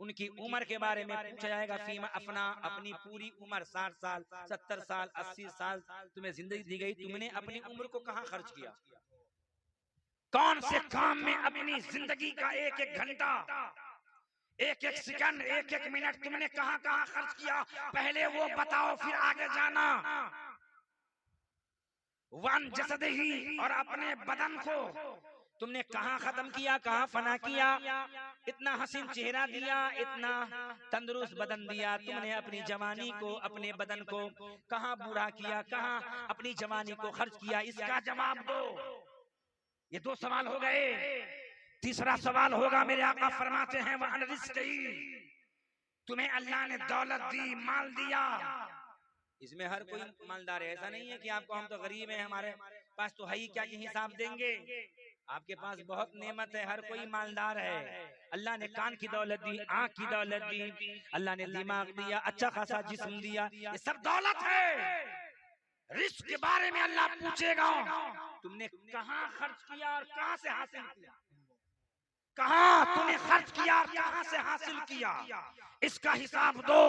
उनकी उम्र के बारे में पूछा जाएगा, फीमा अपना, अपनी पूरी उम्र 60 साल 70 साल 80 साल तुम्हें जिंदगी दी गई, तुमने अपनी उम्र को कहाँ खर्च किया, कौन से काम में अपनी जिंदगी का एक एक घंटा, एक एक सेकंड, एक एक मिनट तुमने कहां कहां खर्च किया, पहले वो बताओ फिर आगे जाना। वन जसदही, और अपने बदन को तुमने कहां खत्म किया, कहां फना किया, इतना हसीन चेहरा दिया, इतना तंदुरुस्त बदन दिया, तुमने अपनी जवानी को, अपने बदन को कहां बुरा किया, कहां अपनी जवानी को खर्च किया, इसका जवाब दो। ये 2 सवाल हो गए। तीसरा सवाल होगा, मेरे आका फरमाते हैं, वह अन रिज़्क़ी, तुम्हें अल्लाह ने दौलत दी, माल दिया, इसमें हर कोई मालदार है, ऐसा नहीं है कि आपको हम तो गरीब हैं हमारे पास तो है ही क्या कि हिसाब देंगे। आपके पास बहुत नेमत है, हर कोई मालदार है। अल्लाह ने कान की दौलत दी, आंख की दौलत दी, अल्लाह ने दिमाग दिया, अच्छा खासा जिस्म दिया, ये सब दौलत है। रिस्क के बारे में अल्लाह पूछेगा, तुमने कहां खर्च किया और कहां से हासिल किया, कहां तूने खर्च किया और कहां से हासिल किया, इसका हिसाब दो,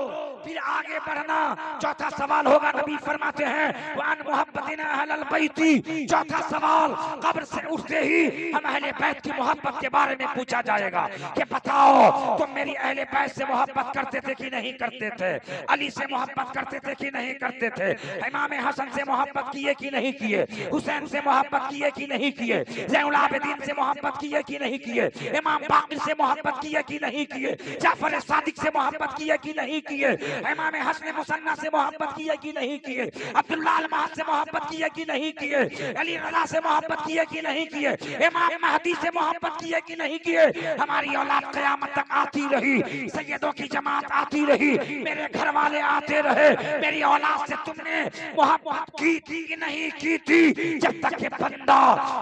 फिर आगे बढ़ना। चौथा सवाल होगा, नबी फरमाते हैं वान मोहब्बतिना अहलल बैती। चौथा सवाल, कब्र से उठते ही हम अहले बैत की मोहब्बत के बारे में पूछा जाएगा कि बताओ तुम मेरी अहले बैत से मोहब्बत करते थे कि नहीं करते थे, अली से मोहब्बत करते थे कि नहीं करते थे, इमाम हसन से मोहब्बत किए कि नहीं किए, हुसैन से मोहब्बत किए कि नहीं किए, ज़ैनुल आबिदीन से मोहब्बत किए कि नहीं किए, इमाम बाक़िर से मोहब्बत किए कि नहीं किए, जाफर सादिक से मोहब्बत किए कि नहीं किए, इमाम हसन मुसन्ना से मोहब्बत किए कि नहीं किए, अब्दुल्ला अल-महद से मोहब्बत किए कि नहीं किए, अली रज़ा से मोहब्बत किए कि नहीं किए, इमाम महदी से मोहब्बत किए कि नहीं किए। हमारी औलाद क़यामत तक आती रही, सैयदों की जमात आती रही, मेरे घर वाले आते रहे, मेरी औलाद से तुमने मोहब्बत की थी कि नहीं की थी। जब तक के बंदा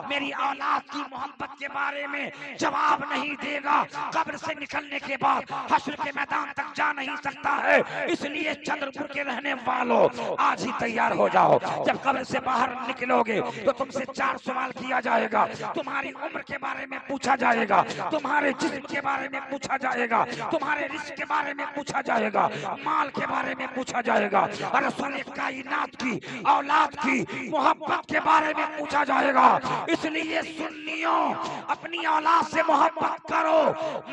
मेरी औलाद की मोहब्बत के बारे में जवाब नहीं देगा, कब्र से निकलने के बाद हश्र के मैदान तक जा नहीं सकता है। इसलिए चंद्रपुर के रहने वालों, आज ही तैयार हो जाओ। जब कब्र से बाहर निकलोगे तो तुमसे 4 सवाल किया जाएगा। तुम्हारी उम्र के बारे में पूछा जाएगा, तुम्हारे जिस्म के बारे में पूछा जाएगा, तुम्हारे रिस्क के बारे में पूछा जाएगा, माल के बारे में पूछा जाएगा, और रसूल कायनात की औलाद की मोहब्बत के बारे में पूछा जाएगा। इसलिए सुन्नियों, अपनी औलाद से मोहब्बत करो,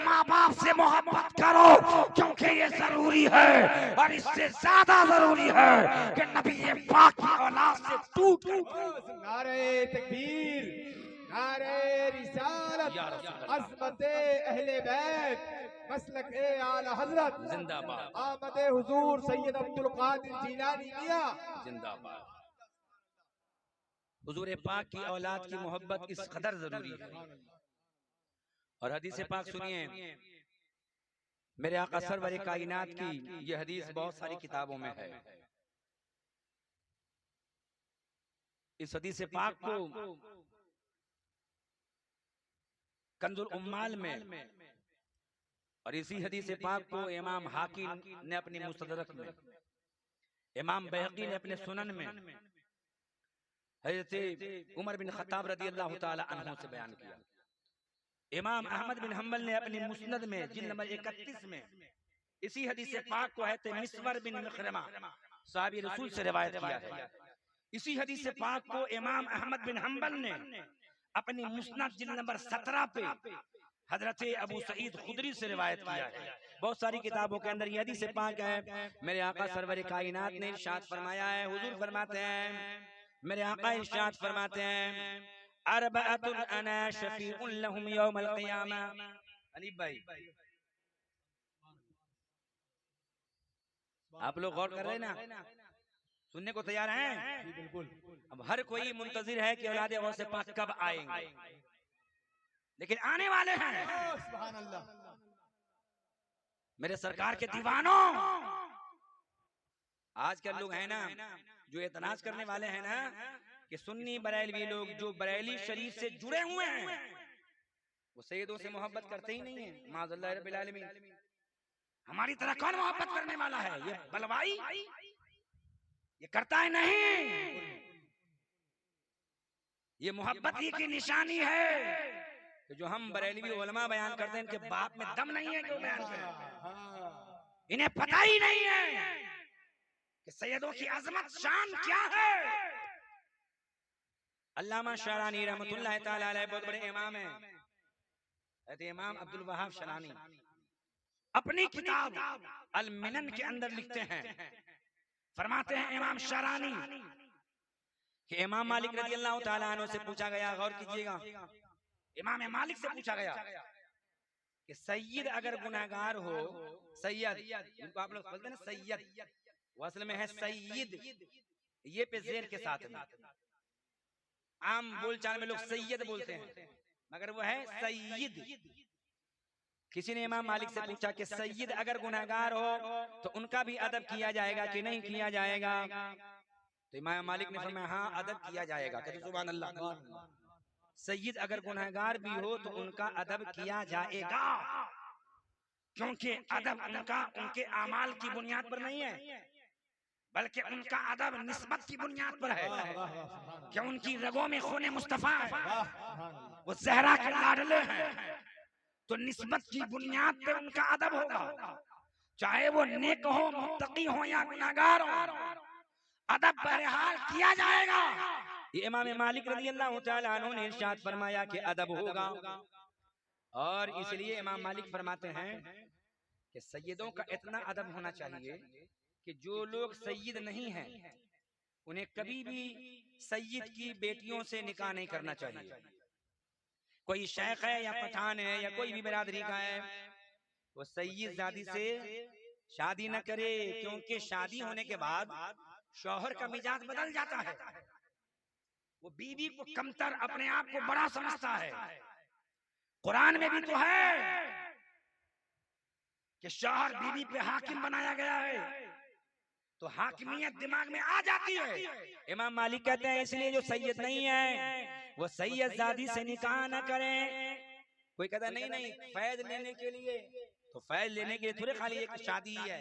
माँ बाप से मोहब्बत करो, क्योंकि ये जरूरी है। और इससे ज्यादा जरूरी है कि नबी पाक की औलाद से टूट। नारे तकबीर, नारे रिसालत, अज़मत अहले बैत, मसलक आला हजरत जिंदाबाद, आमद हुजूर सैयद अब्दुल कादिर जिलानी मियां जिंदाबाद। हुजूर पाक की औलाद की मोहब्बत इस कदर जरूरी है। और हदीस पाक सुनिए, मेरे आका सरवर कायनात की ये हदीस बहुत सारी किताबों में है। इस हदीस पाक को कंजुल उम्माल में, और इसी हदीस पाक को इमाम हाकिम ने अपनी मुस्तदरक में, इमाम बैहक़ी ने अपने सुनन में, हज़रत उमर बिन खत्ताब रज़ियल्लाहु ताला अन्हु से बयान किया। इमाम अहमद बिन हम्बल ने अपनी मुस्नद में जिल्द नंबर 31 में इसी हदीस पाक को है मिस्वर बिन मखरमा साहबी रसूल से रिवायत किया है। इसी हदीस पाक को इमाम अहमद बिन हम्बल ने अपनी मुस्नद जिल्द नंबर 17 पे हजरत अबू सईद खुदरी से रिवायत किया है। बहुत सारी किताबों के अंदर ये हदीस पाक है। मेरे आका सरवर कायनात ने इरशाद फरमाया है, हुजूर फरमाते हैं, मेरे आका इरशाद फरमाते हैं, अरबअतुन अना शफीउन लहुम यौमल क़ियामा। अली भाई, आप लोग गौर कर रहे हैं ना, सुनने को तैयार हैं? बिल्कुल। अब हर कोई मुंतजिर है कि औलाद गौसे पाक कब आएंगे, लेकिन आने वाले हैं। सुभान अल्लाह। मेरे सरकार के दीवानों, आजकल लोग हैं ना जो एतनाज करने वाले हैं ना कि सुन्नी बरेलवी लोग जो बरेली शरीफ से जुड़े हुए हैं वो सैयदों से मोहब्बत करते ही नहीं है। माज़अल्लाह रब्बिल आलमीन, हमारी तरह कौन मोहब्बत करने वाला है? ये बलवाई ये करता है नहीं, ये मोहब्बत ही की निशानी है कि जो हम बरेलवी उलमा बयान करते हैं इनके बाप में दम नहीं है कि वो बयान करें। इन्हें पता ही नहीं है कि सैयदों की अजमत शान क्या है। अल्लामा शरानी रहमतुल्लाह ताला अलैह बहुत बड़े इमाम हैं, इमाम अब्दुल वहाब शरानी अपनी किताब अल मिनन के अंदर लिखते हैं, फरमाते हैं इमाम शरानी कि इमाम मालिक रज़ियल्लाहु ताला अन्हु से पूछा गया, गौर कीजिएगा, इमाम मालिक से पूछा गया कि सैयद अगर गुनाहगार हो, सैयद जिनको आप लोग बोलते हैं ना सैयद, वो असल में है सैयद, ये पे जेर के साथ में, आम बोलचाल में लोग सैयद बोलते हैं मगर वो है सैयद। किसी ने इमाम मालिक से पूछा कि सैयद अगर गुनाहगार हो तो उनका भी अदब किया जाएगा कि नहीं किया जाएगा? तो इमाम मालिक ने फरमाया हाँ अदब किया जाएगा। कहते सुभान अल्लाह। सैयद अगर गुनहगार भी हो तो उनका अदब किया जाएगा, क्योंकि अदब उनका उनके अमाल की बुनियाद पर नहीं है, बल्कि उनका अदब निस्बत की बुनियाद पर है। कि उनकी रगों में खून मुस्तफा है, वो ज़हरा के लाडले हैं, तो निस्बत की बुनियाद पे उनका अदब होगा, चाहे वो नेक हो, मुत्तकी हो या गुनाहगार हो, अदब बहरहाल किया जाएगा। ये इमाम मालिक रज़ी अल्लाह तआला अन्हु ने इरशाद फरमाया कि अदब होगा। और इसलिए इमाम मालिक फरमाते हैं कि सैयदों का इतना अदब होना चाहिए कि जो लोग सैयद नहीं हैं उन्हें कभी भी सैयद की बेटियों से निकाह नहीं करना चाहिए। कोई शेख है या पठान है या कोई भी बिरादरी का है, वो सैयद जादी से शादी न करे, क्योंकि शादी होने के बाद शौहर का मिजाज बदल जाता है। वो बीवी को कमतर, अपने आप को बड़ा समझता है। कुरान में भी तो है कि शौहर बीवी पे हाकिम बनाया गया है, तो हाकिमियत दिमाग में आ जाती है। इमाम मालिक कहते हैं इसलिए जो सैयद नहीं है वो सैयद जादी से निकाह न करें। कोई कहता नहीं नहीं फैज लेने के लिए, तो फैज लेने के लिए थोड़े खाली एक शादी है,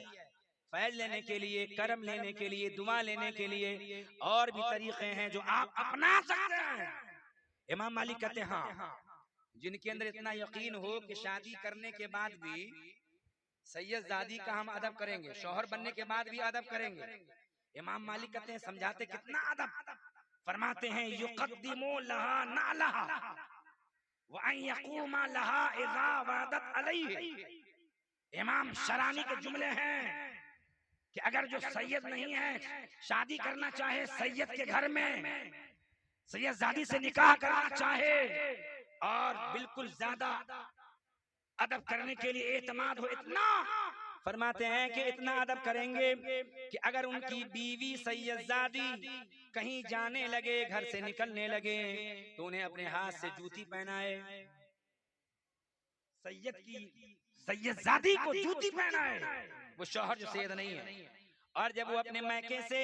फैज लेने के लिए, करम लेने के लिए, दुआ लेने के लिए और भी तरीके हैं जो आप अपना सकते हैं। इमाम मालिक कहते हैं हाँ, जिनके अंदर इतना यकीन हो कि शादी करने के बाद भी सैयद जादी का हम अदब करेंगे, शौहर बनने के बाद भी अदब करेंगे। इमाम मालिक कहते हैं समझाते कितना अदब, फरमाते हैं युक़द्दिमू लहा नालहा व अन यक़ूमा लहा इज़ा वअदत अलैहि। इमाम शरानी के जुमले हैं कि अगर जो सैयद नहीं है शादी करना चाहे सैयद के घर में, सैयद जादी से निकाह करना चाहे और बिल्कुल ज्यादा अदब करने के लिए एतमाद हो, इतना फरमाते हैं कि इतना अदब करेंगे कि अगर उनकी बीवी सैयदजादी कहीं जाने लगे, घर से निकलने लगे, तो उन्हें अपने हाथ से जूती पहनाए। सैयदजादी को जूती पहनाए, वो शौहर जो सैयद नहीं है। और जब वो अपने मैके से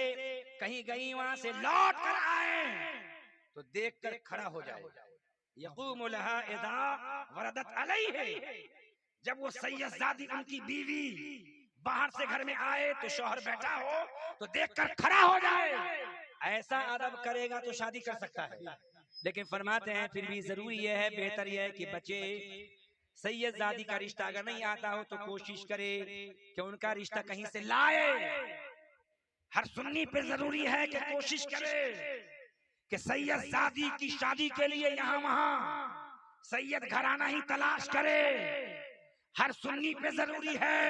कहीं गई, वहां से लौट कर आए तो देखकर खड़ा हो जाए। यक़ूमु लहा इज़ा वरदत अलैहि। जब वो सैयदजादी उनकी बीवी बाहर से घर में आए तो शौहर बैठा हो तो देखकर खड़ा हो जाए। ऐसा अदब करेगा तो शादी कर सकता है। लेकिन फरमाते हैं फिर भी जरूरी यह है, बेहतर यह है कि बच्चे सैयदजादी का रिश्ता अगर नहीं आता हो तो कोशिश करे कि उनका रिश्ता कहीं से लाए। हर सुन्नी पे जरूरी है कि कोशिश करे कि सैयदजादी की शादी के लिए यहाँ वहाँ सैयद घराना ही तलाश करे। हर सुन्नी पे जरूरी है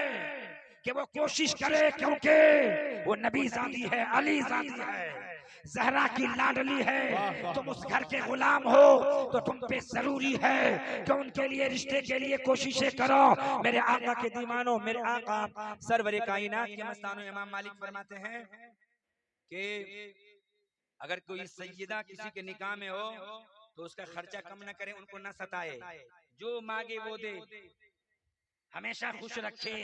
कि वो कोशिश करे, क्योंकि वो नबी ज़ादी है, अली ज़ादी है, ज़हरा की लाडली है। तुम उस घर के गुलाम हो तो तुम पे जरूरी है कि उनके लिए रिश्ते के लिए कोशिशें करो। मेरे आका के दीवानों, मेरे आका सरवरे कायनात के मस्तानों, इमाम मालिक फरमाते हैं कि अगर कोई सैयदा किसी के निकाह में हो तो उसका खर्चा कम न करे, उनको न सताए, जो मांगे वो दे, हमेशा खुश रखे।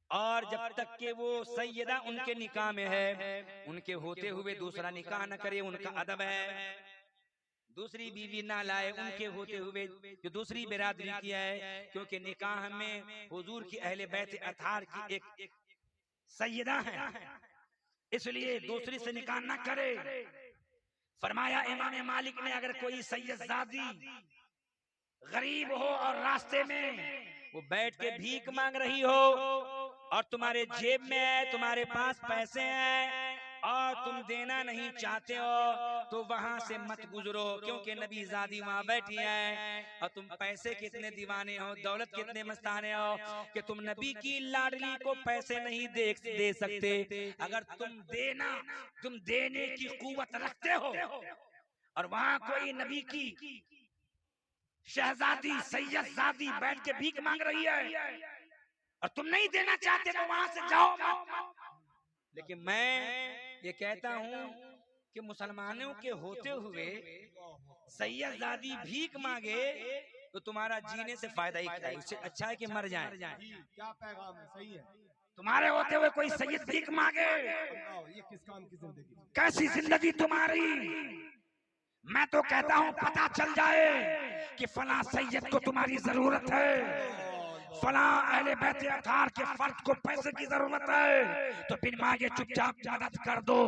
और जब तक के वो सैयदा उनके निकाह में है, उनके होते हुए दूसरा निकाह न करे, उनका अदब है। दूसरी बीवी ना लाए उनके होते हुए जो दूसरी बिरादरी की है, क्योंकि निकाह में हुजूर की अहले बैत अतार की एक सैयदा है, इसलिए दूसरी से निकाह न करे। फरमाया इमाम मालिक ने अगर कोई सैयदजादी गरीब हो और रास्ते में वो बैठ के भीख मांग रही हो और तुम्हारे जेब में है, तुम्हारे पास पैसे हैं और तुम देना नहीं चाहते हो, तो वहां से मत गुजरो, क्योंकि नबी ज़ादी वहां बैठी है और तुम पैसे कितने दीवाने हो, दौलत कितने मस्ताने हो कि तुम नबी की लाडली को पैसे नहीं दे सकते। अगर तुम देने की कुव्वत रखते हो और वहां कोई नबी की शहजादी सैयदजादी बैठ के भीख मांग रही है और तुम नहीं देना चाहते तो वहां से जाओ मत। लेकिन मैं ये कहता हूं कि मुसलमानों के होते हुए सैयदजादी भीख मांगे तो तुम्हारा जीने से फायदा ही क्या है, उससे अच्छा है कि मर जाए। क्या पैगाम है, सही है। तुम्हारे होते हुए कोई सैयद भीख मांगे, ये किस काम की जिंदगी, कैसी जिंदगी तुम्हारी। मैं तो कहता हूं पता चल जाए कि फला सैयद को तुम्हारी जरूरत है, फला अहले बैत अतार के फर्द को पैसे की जरूरत है, तो बिन मांगे चुपचाप मदद कर दो।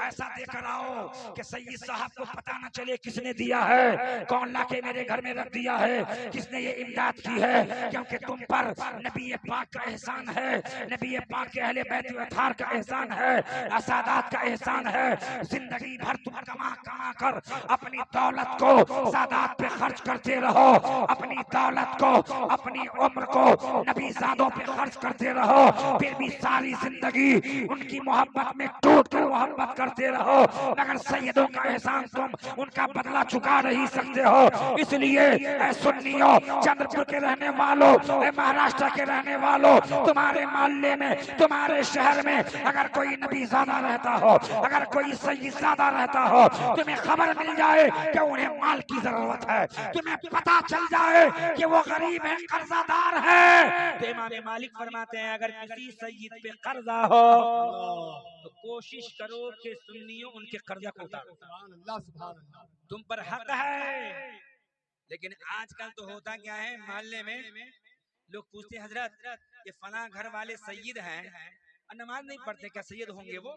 ऐसा देकर आओ कि सैयद साहब को पता न चले किसने दिया है, कौन लाके मेरे घर में रख दिया है, किसने ये इमदाद की है, क्योंकि तुम पर नबी पाक का एहसान है, नबी पाक के अहले बैत अतार का एहसान है, सादात का एहसान है। जिंदगी भर तुम कमा कमा कर अपनी दौलत को सादात पे खर्च करते रहो, अपनी दौलत को अपनी उम्र को नबी ज़ादों पे खर्च करते रहो, फिर भी सारी जिंदगी उनकी मोहब्बत में टूट कर मोहब्बत करते रहो, मगर सैयदों का एहसान तुम उनका बदला चुका नहीं सकते हो। इसलिए ऐ सुन्नियों, चंद्रपुर के रहने वालों, महाराष्ट्र के रहने वालों, तुम्हारे मोहल्ले में, तुम्हारे शहर में अगर कोई नबी ज़ादा रहता हो, अगर कोई सैयद ज़ादा रहता हो, तुम्हें खबर मिल जाए कि उन्हें माल की जरूरत है, तुम्हें पता चल जाए कि वो गरीब है, कर्जादार है, तो इमाम मालिक फरमाते हैं अगर किसी सैयद पे कर्जा हो तो कोशिश करो कि सुन्नियों उनके कर्जा को उतारो। तुम पर हक है। लेकिन आजकल तो होता क्या है, मोहल्ले में लोग पूछते हैं हजरत ये फला घर वाले सैयद हैं और नमाज नहीं पढ़ते, क्या सैयद होंगे वो?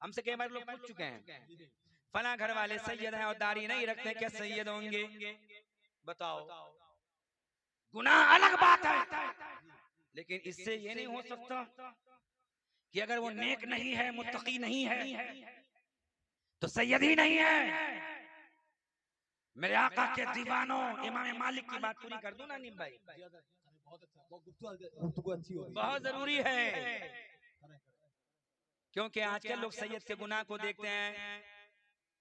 हमसे कई बार लोग पूछ चुके हैं, फला घर वाले सैयद हैं और दाढ़ी नहीं रखते, क्या सैयद होंगे? बताओ, गुनाह अलग बात है, लेकिन इससे ये नहीं हो सकता कि अगर वो नेक नहीं है, मुत्तकी नहीं है, तो सैयद ही नहीं है। मेरे आका के दीवानों, इमाम मालिक की बात पूरी कर दूं ना नीम भाई? बहुत जरूरी है, क्योंकि आजकल लोग सैयद के गुनाह को देखते हैं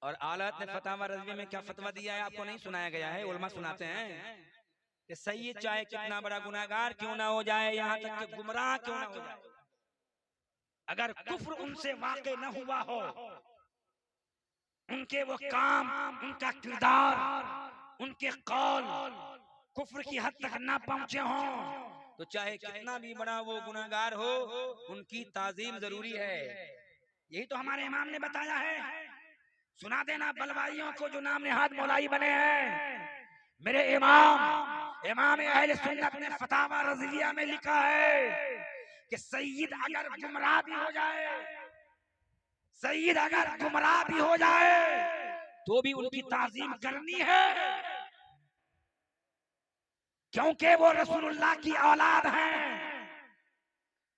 और आलत ने फतावा रज़वी में क्या फतवा दिया है आपको नहीं सुनाया गया है, उलमा सुनाते हैं कि सैयद चाहे कितना बड़ा गुनाहगार क्यों ना हो जाए, यहाँ तक कि गुमराह क्यों ना हो जाए, अगर कुफ्र उनसे वाक़ई न हुआ हो, उनके वो काम, उनका किरदार, उनके कौल कुफ्र की हद तक ना पहुंचे हों, तो चाहे कितना भी बड़ा वो गुनाहगार हो, उनकी ताजीम जरूरी है। यही तो हमारे इमाम ने बताया है। सुना देना बलवाइयों को जो नाम निहाद मौलाई बने हैं, मेरे इमाम अहले सुन्नत ने फतावा रज़विया में लिखा है कि सैयद अगर गुमराह भी हो जाए, सैयद अगर गुमराह भी हो जाए तो भी उनकी ताजीम करनी है, क्योंकि वो रसूलुल्लाह की औलाद हैं।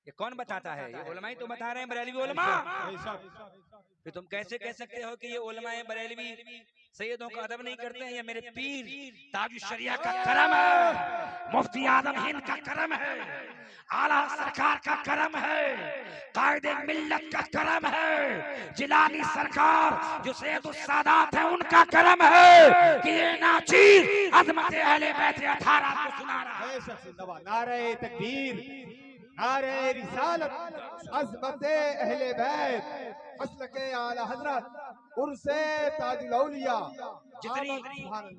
ये कौन बताता है? ये उलमा ही तो बता रहे हैं, बरेलवी उलमा। फिर तुम कैसे कह सकते हो कि ये उलमा बरेलवी सैयदों का अदब नहीं करते हैं? ये मेरे पीर ताजुश शरिया का करम है, मुफ्ती आजम हिंद का करम है, आला सरकार का करम है, कायदे मिल्लत का करम है, जिलानी सरकार जो सैयदुस सादात है उनका करम है कि ये नाचीज अज़मत अहले बैत अतार को सुना रहा है। नारे तकबीर, नारे रिसालत, अज़मत अहले बैत, मसलके आला हज़रत, उर्से ताजुल औलिया।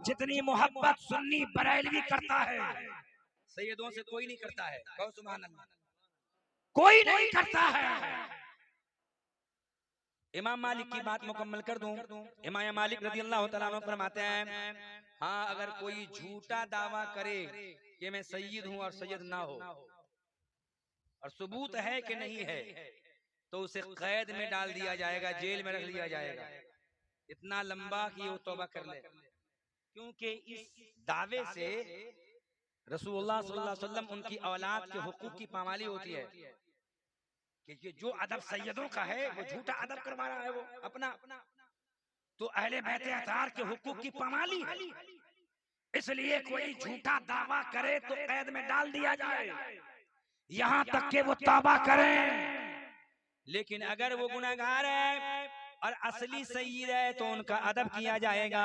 जितनी मोहब्बत सुन्नी बरेलवी करता है, सैयदों से कोई नहीं करता है। कहो सुभान अल्लाह। कोई नहीं करता है। इमाम मालिक की बात मुकम्मल कर दूं। इमाम मालिक रज़ियल्लाहु तआला अन्हु फरमाते हैं, हाँ अगर कोई झूठा दावा करे कि मैं सैयद हूं और सैयद ना हो, और सबूत है कि नहीं है, तो उसे कैद में डाल दिया जाएगा, जेल में रख लिया जाएगा, इतना लंबा कि वो तौबा कर ले। क्योंकि इस दावे से रसूलुल्लाह सल्लल्लाहु अलैहि वसल्लम उनकी औलाद के हुकूक की पामाली होती है कि जो अदब सैयदों का है वो झूठा अदब करवा रहा है वो अपना, तो अहले बैत अतार के हुकूक की पामाली है। इसलिए कोई झूठा दावा करे तो कैद में डाल दिया जाए, यहाँ तक कि वो तौबा करें। लेकिन अगर वो गुनाहगार है और असली सैयद है तो उनका अदब किया जाएगा,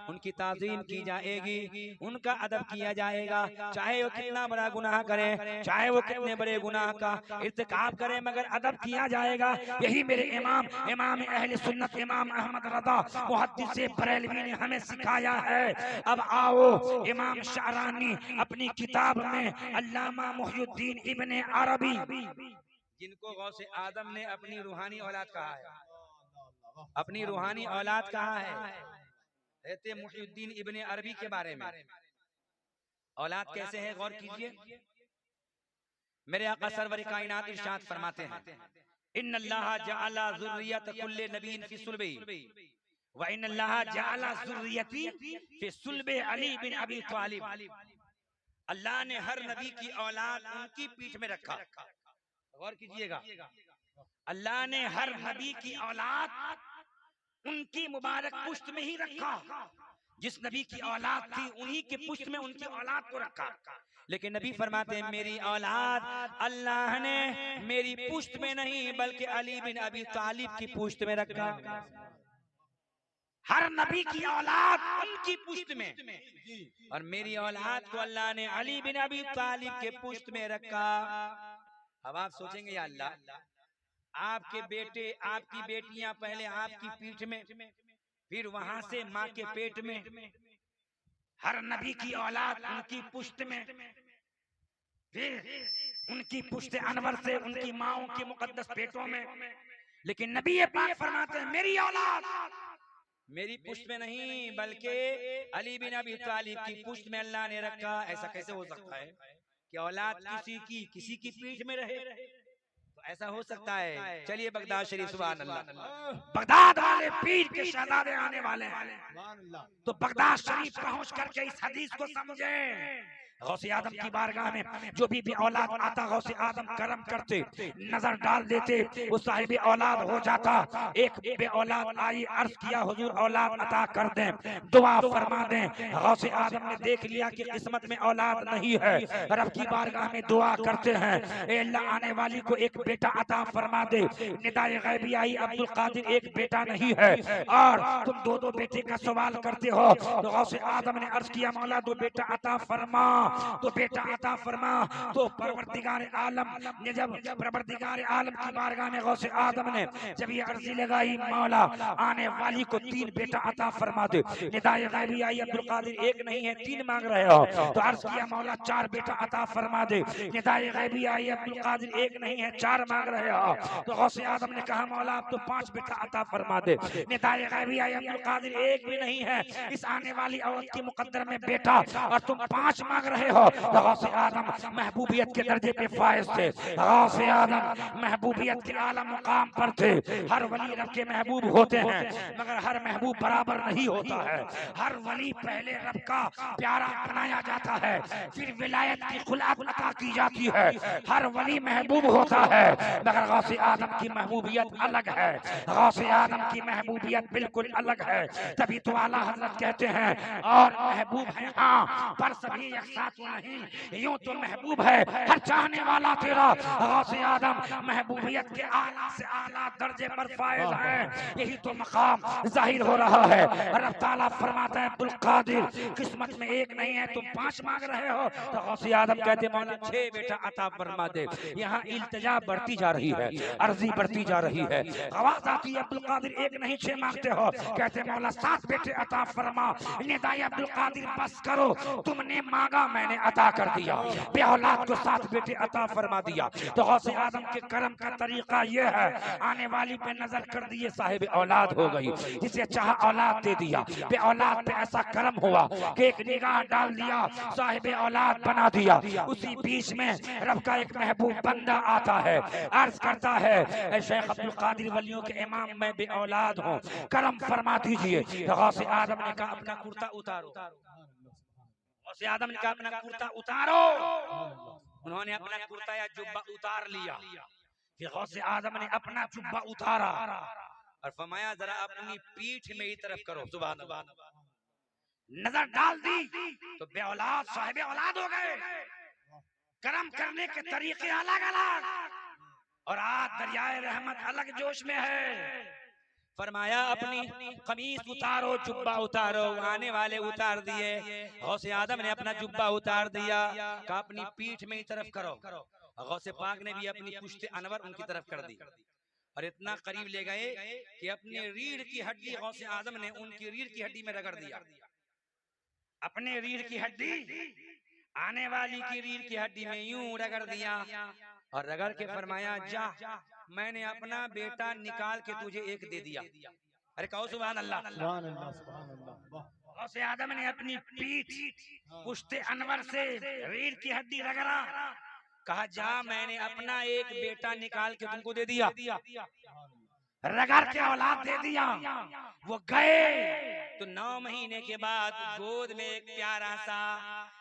उनकी ताज़ीम की जाएगी, उनका अदब किया जाएगा, चाहे वो कितना बड़ा गुनाह करे, चाहे वो कितने बड़े गुनाह का इर्तिकाब करे, मगर अदब किया जाएगा। यही मेरे इमाम अहले सुन्नत इमाम अहमद रज़ा मुहद्दिस बरेलवी ने हमें सिखाया है। अब आओ, इमाम शारानी अपनी किताब में अल्लामा मुहियुद्दीन इब्ने अरबी, जिनको गौसे आदम ने अपनी रूहानी औलाद कहा है, अपनी रूहानी औलाद कहा है, कहते मुहीउद्दीन इब्ने अरबी के बारे में, औलाद कैसे है गौर कीजिए। मेरे आका सरवर कायनात इरशाद फरमाते हैं, इन्नल्लाह जअला ज़ुर्रियत कुल्ले नबीन फी सुल्बी व इन्नल्लाह जअला ज़ुर्रियती फी सुल्बे अली बिन अबी तालिब। अल्लाह ने हर नबी की औलाद उनकी पीठ में रखा। गौर कीजिएगा, अल्लाह ने हर नबी की औलाद उनकी मुबारक पुश्त में ही रखा। जिस नबी की औलाद थी उन्हीं के पुश्त में उनकी औलाद को रखा। लेकिन नबी फरमाते हैं मेरी औलाद अल्लाह ने मेरी पुश्त में नहीं बल्कि अली बिन अबी तालिब की पुश्त में रखा। हर नबी की औलाद उनकी पुश्त में, और मेरी औलाद को अल्लाह ने अली बिन अबी तालिब के पुश्त में रखा। अब आप सोचेंगे या अल्लाह, आपके बेटे आपकी बेटियां पहले आपकी पीठ में, फिर वहां से माँ के पेट में, हर नबी की औलाद उनकी पुश्त में, फिर उनकी पुश्त अनवर से उनकी माओं के मुकद्दस पेटों में। लेकिन नबी पाक फरमाते हैं मेरी औलाद मेरी पुश्त में नहीं बल्कि अली बिन अबी तालिब की पुश्त में अल्लाह ने रखा। ऐसा कैसे हो सकता है कि औलाद किसी की पीठ में रहे? तो ऐसा हो सकता है। चलिए बगदाद शरीफ, सुभान अल्लाह। बगदाद वाले पीर के शहजादे आने वाले हैं, तो बगदाद शरीफ पहुंच करके इस हदीस को समझें। गौसे आदम की बारगाह में जो भी औलाद आता गौसे आदम करम करते, नजर डाल देते, वो साहिब औलाद हो जाता। एक बे औलाद आई, अर्ज किया हुजूर औलाद अता कर दें, दुआ फरमा दें। गौसे आदम ने देख लिया कि किस्मत में औलाद नहीं है, रब की बारगाह में दुआ करते हैं, ए अल्लाह आने वाली को एक बेटा अता फरमा दे। निदाए गैबी आई, अब्दुल कादिर एक बेटा नहीं है और तुम दो दो बेटे का सवाल करते हो। तो गौसे आदम ने अर्ज किया मौला दो बेटा अता फरमा, तो बेटा अता फरमा। तो परवरदिगार आलम ने जब परवरदिगार आलम की बारगाह में गौसे आदम ने जब ये अर्जी लगाई मौला आने वाली को 3 बेटा अता फरमा दे। निदाए गैबी आई, अब्दुल कादिर एक नहीं है 3 मांग रहे हो। तो अर्ज किया मौला 4 बेटा अता फरमा दे। निदाए गैबी आई, अब्दुल कादिर एक नहीं है 4 मांग रहे हो। तो गौसे आदम ने कहा मौला अब तो 5 बेटा अता फरमा दे। निदाए गैबी आई, अब्दुल कादिर एक भी नहीं है इस आने वाली औरत की मुकद्दर में बेटा, और तुम 5 मांग रहे हो। गौसे आदम महबूबियत के दर्जे पे फायज थे। गौसे आदम महबूबियत के आला मुकाम पर थे। हर वली रब के महबूब होते हैं, मगर हर महबूब बराबर नहीं होता है। हर वली पहले रब का प्यारा बनाया जाता है, फिर विलायत की खुलात अता की जाती है। हर वली महबूब होता है, मगर गौसे आदम की महबूबियत अलग है। गौसे आदम की महबूबियत बिल्कुल अलग है। तभी तो आला हजरत कहते हैं और महबूब है हाँ, पर सभी एक साथ नहीं। यूं तो महबूब है हर चाहने वाला तेरा। गौसे आदम महबूबियत के आला से आला दर्जे पर फायज है। यही तो मकाम जाहिर हो रहा है। रब ताला फरमाता है अब्दुल कादिर किस्मत में एक नहीं है तुम 5 मांग रहे हो। तो गौसे आदम कहते मौला 6 बेटा अता फरमा दे। यहाँ इल्तिजा बढ़ती जा रही है, अर्जी बढ़ती जा रही है। आवाज आती है अब्दुल कादिर एक नहीं 6 मांगते हो। कहते मौला 7 बेटे अता फरमा। निदाई अब्दुल कादिर बस करो, तुमने मांगा मैंने अता कर दिया। बे औलाद को 7 बेटे अता फरमा दिया। तो गौसे आदम के करम का तरीका ये है, आने वाली पे नजर कर दिए साहिब औलाद हो गई, जिसे चाहा औलाद दे दिया। बे औलाद पे ऐसा करम हुआ कि एक निगाह डाल दिया, साहिब औलाद बना दिया। उसी बीच में रब का एक महबूब बंदा आता है, अर्ज करता है ऐ शेख अब्दुल कादिर वलियों के इमाम मैं बे औलाद हूँ, करम फरमा दीजिए। तो गौसे आदम ने कहा अपना कुर्ता उतारो। गौसे आदम ने कहा अपना कुर्ता उतारो। उन्होंने अपना कुर्ता या जुब्बा उतार लिया। फिर गौसे आदम ने अपना जुब्बा उतारा और फरमाया जरा अपनी पीठ में ही तरफ करो। सुभान अल्लाह। नजर डाल दी तो बे औलाद साहिब औलाद हो गए। करम करने के तरीके अलग अलग, और आज दरियाए रहमत अलग जोश में है। फरमाया अपनी कमीज उतारो, जुब्बा उतारो। आने वाले उतार दिए। गौसे आदम ने अपना जुब्बा उतार दिया, कहा अपनी पीठ में ही तरफ करो। गौसे पाक ने भी अपनी पुश्त अनवर उनकी तरफ कर दी और इतना करीब ले गए कि अपने रीढ़ की हड्डी गौसे आदम ने उनकी रीढ़ की हड्डी में रगड़ दिया। अपने रीढ़ की हड्डी आने वाली की रीढ़ की हड्डी में यूं रगड़ दिया और रगड़ के फरमाया जा, मैंने अपना बेटा निकाल के तुझे एक दे दिया। अरे कहो सुभान अल्लाह। सुभान अल्लाह, सुभान अल्लाह, वाह। गौसे आदम ने अपनी पीठ पुश्ते अनवर से रीढ़ की हड्डी रगड़ा, कहा जा मैंने अपना एक बेटा निकाल के तुमको दे दिया, रगड़ के औलाद दे दिया। वो गए तो 9 महीने के बाद गोद में एक प्यारा सा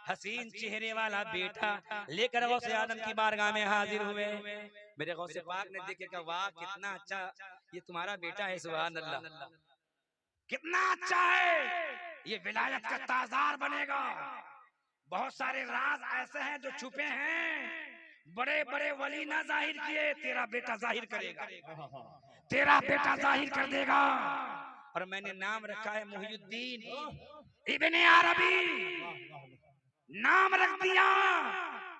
हसीन चेहरे वाला बेटा लेकर गौसे आदम की बारगाह में हाजिर हुए। मेरे गौसे पाक ने देखे कहा वाह कितना अच्छा ये तुम्हारा बेटा है, सुभान अल्लाह कितना अच्छा है, ये विलायत का ताजार बनेगा। बहुत सारे राज ऐसे हैं जो छुपे हैं, बड़े बड़े वली ना जाहिर किए, तेरा बेटा जाहिर करेगा, तेरा बेटा जाहिर कर देगा। और मैंने नाम रखा है मुहियुद्दीन इब्ने अरबी, नाम रख दिया।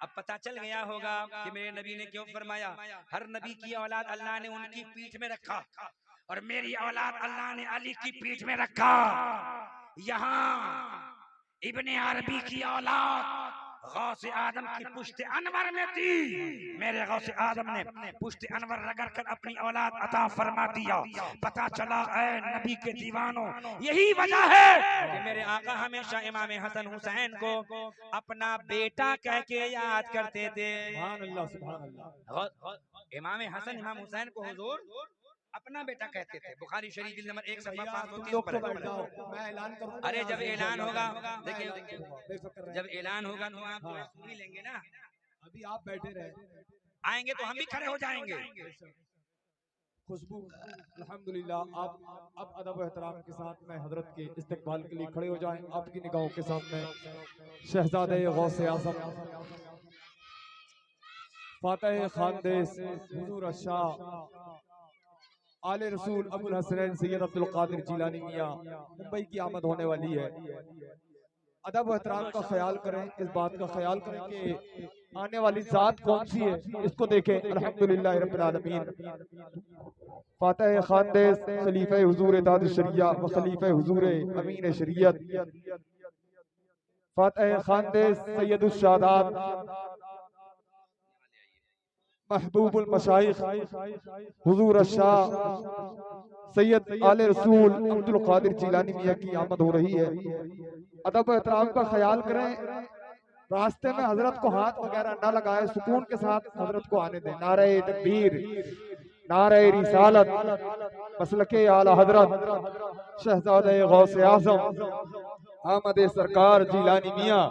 अब पता चल गया होगा कि मेरे नबी ने क्यों फरमाया, हर नबी की औलाद अल्लाह ने उनकी पीठ में रखा और मेरी औलाद अल्लाह ने अली की पीठ में रखा। यहाँ इब्ने अरबी की औलाद गौसे आदम की पुश्ते अनवर में थी, मेरे गौसे आदम ने पुश्ते अनवर रगड़ कर अपनी औलाद अता फरमा दिया। पता चला ऐ नबी के दीवानों, यही वजह है कि मेरे आका हमेशा इमाम हसन हुसैन को अपना बेटा कह के याद करते थे। सुभान अल्लाह, सुभान अल्लाह। इमाम हसन इमाम हुसैन को हुजूर अपना बेटा कहते थे। बुखारी शरीफ जिल्द नंबर 1 सफ़ा 530 लोग पर तो बैठ है। जाओ, मैं ऐलान करूंगा। अरे जब ऐलान होगा, मैं देखिए ऐलान करूंगा, बेफिक्र रहें। जब ऐलान होगा तो आप हाँ। सुन ही लेंगे ना, अभी आप बैठे रहे, आएंगे तो हम भी खड़े हो जाएंगे। खुशबू अल्हम्दुलिल्लाह। आप अब अदब एहतराम के साथ में हजरत के इस्तकबाल के लिए खड़े हो जाएं। आपकी निगाहों के सामने शहजादे गौसे आज़म फातह खानदेश हुजूर शाह आले रसूल अबुल हसनैन सैयद अब्दुल कादिर जिलानी मियां मुंबई की आमद होने वाली है। अदब एहतराम का ख्याल करें, इस बात का ख्याल करें कि आने वाली जात कौन सी है, इसको देखें। अल्हम्दुलिल्लाह रब्बिल आलमीन। फातह खानदेश खलीफा हुजूर ताज शरिया व खलीफा हुजूर अमीन शरीयत फातह खानदेश सैयदुल शादात महबूबुल मशाइख हुजूर शाह सैयद आले रसूल अब्दुल कादिर जिलानी मियां की आमद हो रही है। अदब एहतराम का ख्याल करें, रास्ते में हजरत को हाथ वगैरह न लगाए, सुकून के साथ हजरत को आने दें। नारे तकबीर, नारे रिसालत, मसलके आला हजरत शहजादे गौसे आज़म आमद सरकार जिलानी मियां,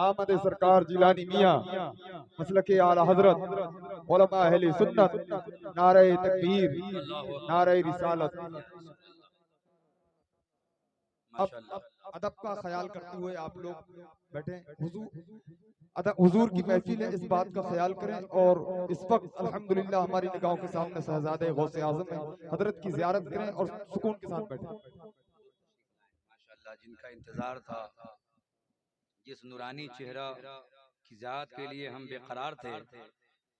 आमद सरकार जिलानी मियां मसलके आला हजरत उलमा अहले सुन्नत, नारे तकबीर, नारे रिसालत। अब अदब का ख्याल करते हुए आप लोग बैठे। हुजूर की महफिल है, इस बात का ख्याल करें। और इस वक्त अल्हम्दुलिल्लाह हमारी निगाहों के सामने शहजादे गौसे आज़म है, हजरत की ज़ियारत करें और सुकून के साथ बैठे। माशाअल्लाह, जिनका इंतजार था, जिस नूरानी चेहरा की जात के लिए हम बेकरार थे,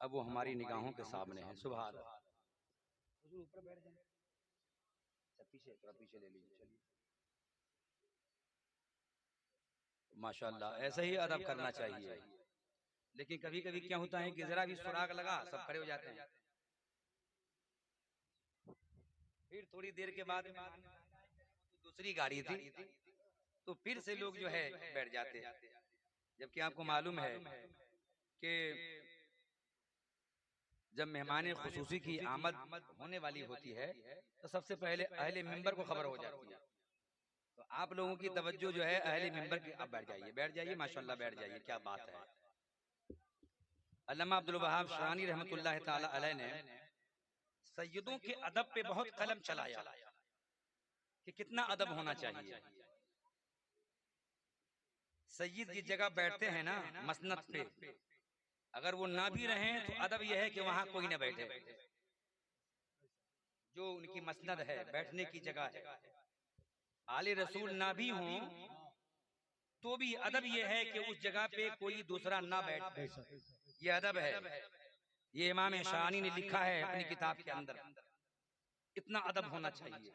अब वो हमारी निगाहों के सामने है। सुभान अल्लाह। ऊपर बैठ जाएं, पीछे थोड़ा पीछे ले लीजिए, चलिए। माशाअल्लाह, ऐसा ही अदब करना चाहिए। लेकिन कभी कभी क्या होता है कि जरा भी सुराग लगा सब खड़े हो जाते हैं, फिर थोड़ी देर के बाद दूसरी गाड़ी थी तो फिर से लोग जो है बैठ जाते हैं। जबकि आपको मालूम है कि जब मेहमान खुसूसी की आमद होने वाली होती है तो सबसे पहले अहले मिंबर को खबर हो जाती है। तो आप लोगों की तवज्जो जो है अहले मिंबर की, अब बैठ जाइए माशाअल्लाह, बैठ जाइए, क्या बात है। अल्लामा अब्दुल वहाब शरानी रहमतुल्लाह ताला अलैह ने सैयदों के अदब पे बहुत कलम चलाया कि कितना अदब होना चाहिए। सैयद की जगह बैठते हैं ना मसनद पे, अगर वो ना भी रहें तो अदब यह है कि वहां कोई ना बैठे, जो उनकी मसनद है, बैठने की जगह है। आले रसूल ना भी हों तो भी अदब यह है कि उस जगह पे कोई दूसरा ना बैठे, ये अदब है। ये इमाम शानी ने लिखा है अपनी किताब के अंदर, इतना अदब होना चाहिए।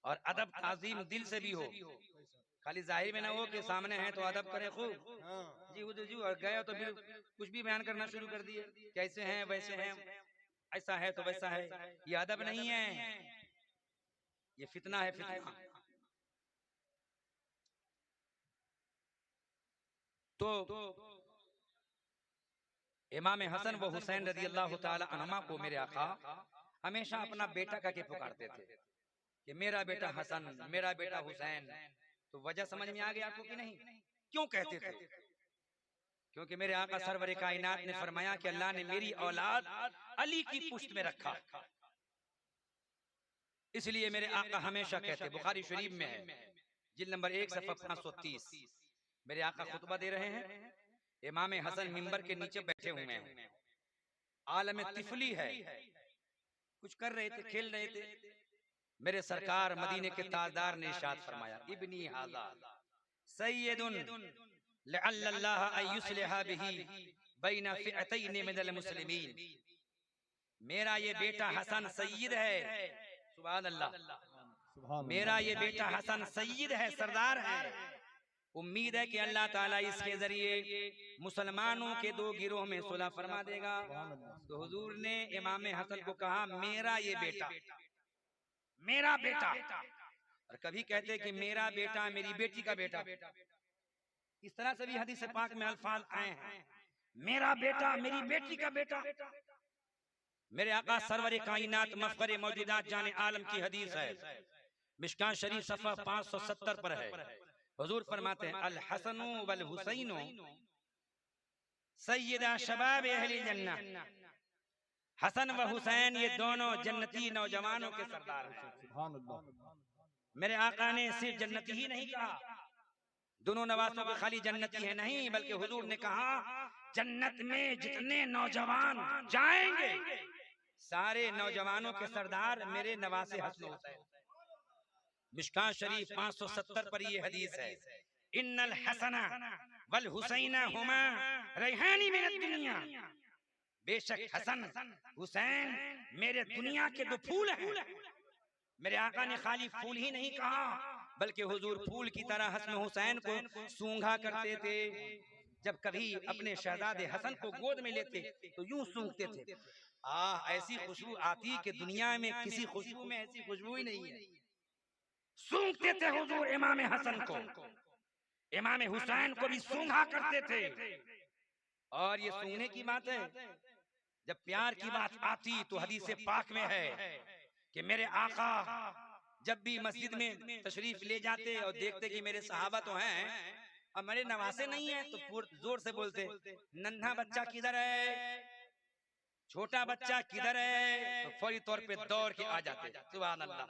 और अदब ताजीम दिल से भी हो, खाली जाहिर में ना हो कि सामने है तो अदब करें खूब, जी हुजूर जी, और गए तो फिर कुछ भी बयान करना शुरू कर दिए, कैसे हैं वैसे हैं, ऐसा है तो वैसा है, ये अदब नहीं है। ये फितना है, फितना। तो इमाम हसन व हुसैन रज़ी अल्लाह ताला अन्हुमा को मेरे आका हमेशा अपना बेटा कह के पुकारते थे कि मेरा बेटा हसन, मेरा बेटा हुसैन। तो वजह समझ में आ गया आपको कि नहीं, क्यों कहते थे? क्योंकि मेरे आका सरवर कायनात ने फरमाया कि अल्लाह ने मेरी औलाद अली की पुश्त में रखा, इसलिए मेरे आका हमेशा कहते, बुखारी शरीफ में है, जिल्द नंबर 1 सफ़ा 530, मेरे आका खुतबा दे रहे हैं, इमाम हसन मिंबर के नीचे बैठे हुए हैं, आलम तिफली है, कुछ कर रहे थे, खेल रहे थे। मेरे सरकार मदीने के ताजदार ने इरशाद फरमाया, इब्नी हाज़ा सय्यदुन लअल्लाह अयुस्लिहा बिही बैना फ़िअतैन मिनल मुस्लिमीन। मेरा ये बेटा हसन सय्यद है, सुभान अल्लाह, मेरा ये बेटा हसन सय्यद है, सरदार है। उम्मीद है कि अल्लाह ताला इसके जरिए मुसलमानों के दो गिरोह में सुलह फरमा देगा। तो हुजूर ने इमाम हसन को कहा, मेरा ये बेटा, मेरा बेटा। और कभी कहते कि मेरा बेटा मेरी बेटी का बेटा, इस तरह से भी हदीस पाक में अल्फाज आए हैं, मेरा बेटा मेरी बेटी का बेटा। मेरे आका सरवर कायनात मफखरे मौजूदात जाने आलम की हदीस है, मिशकात शरीफ सफ़ा 570 पर है। हुजूर फरमाते हैं, अल हसनु वल हुसैनु सय्यदा शबाब अहली जन्नह। हसन व हुसैन ये दोनों जन्नती नौजवानों के सरदार हैं। मेरे आका ने सिर्फ जन्नती ही नहीं कहा, दोनों नवासों के खाली जन्नती है नहीं, बल्कि हुजूर ने कहा जन्नत में जितने नौजवान जाएंगे सारे नौजवानों के सरदार मेरे नवासे हसन हुसैन। मिशकात शरीफ 570 पर ये हदीस है, इन्नल हसना वल हुसैना हुमा रैहानी मिनद दुनिया। बेशक हसन हुसैन मेरे दुनिया के दो फूल हैं। मेरे आका ने खाली फूल ही नहीं कहा, बल्कि हुजूर फूल की तरह हसन हुसैन को सूंघा करते थे। जब कभी अपने शहजादे हसन को गोद में लेते तो यूं सूंघते थे, ऐसी खुशबू आती कि दुनिया में किसी खुशबू में ऐसी खुशबू ही नहीं है। सूंघते थे हुजूर इमाम हसन को, इमाम हुसैन को भी सूंघा करते थे। और ये सूंघने की बात है, जब प्यार की बात आती तो हदीस पाक में है कि मेरे आका जब भी मस्जिद में तशरीफ ले जाते और देखते कि मेरे सहाबा तो हैं और मेरे नवासे नहीं है, तो जोर से बोलते, नन्हा बच्चा किधर है, छोटा बच्चा किधर है, तो फौरी तौर पे दौड़ के आ जाते, सुभान अल्लाह।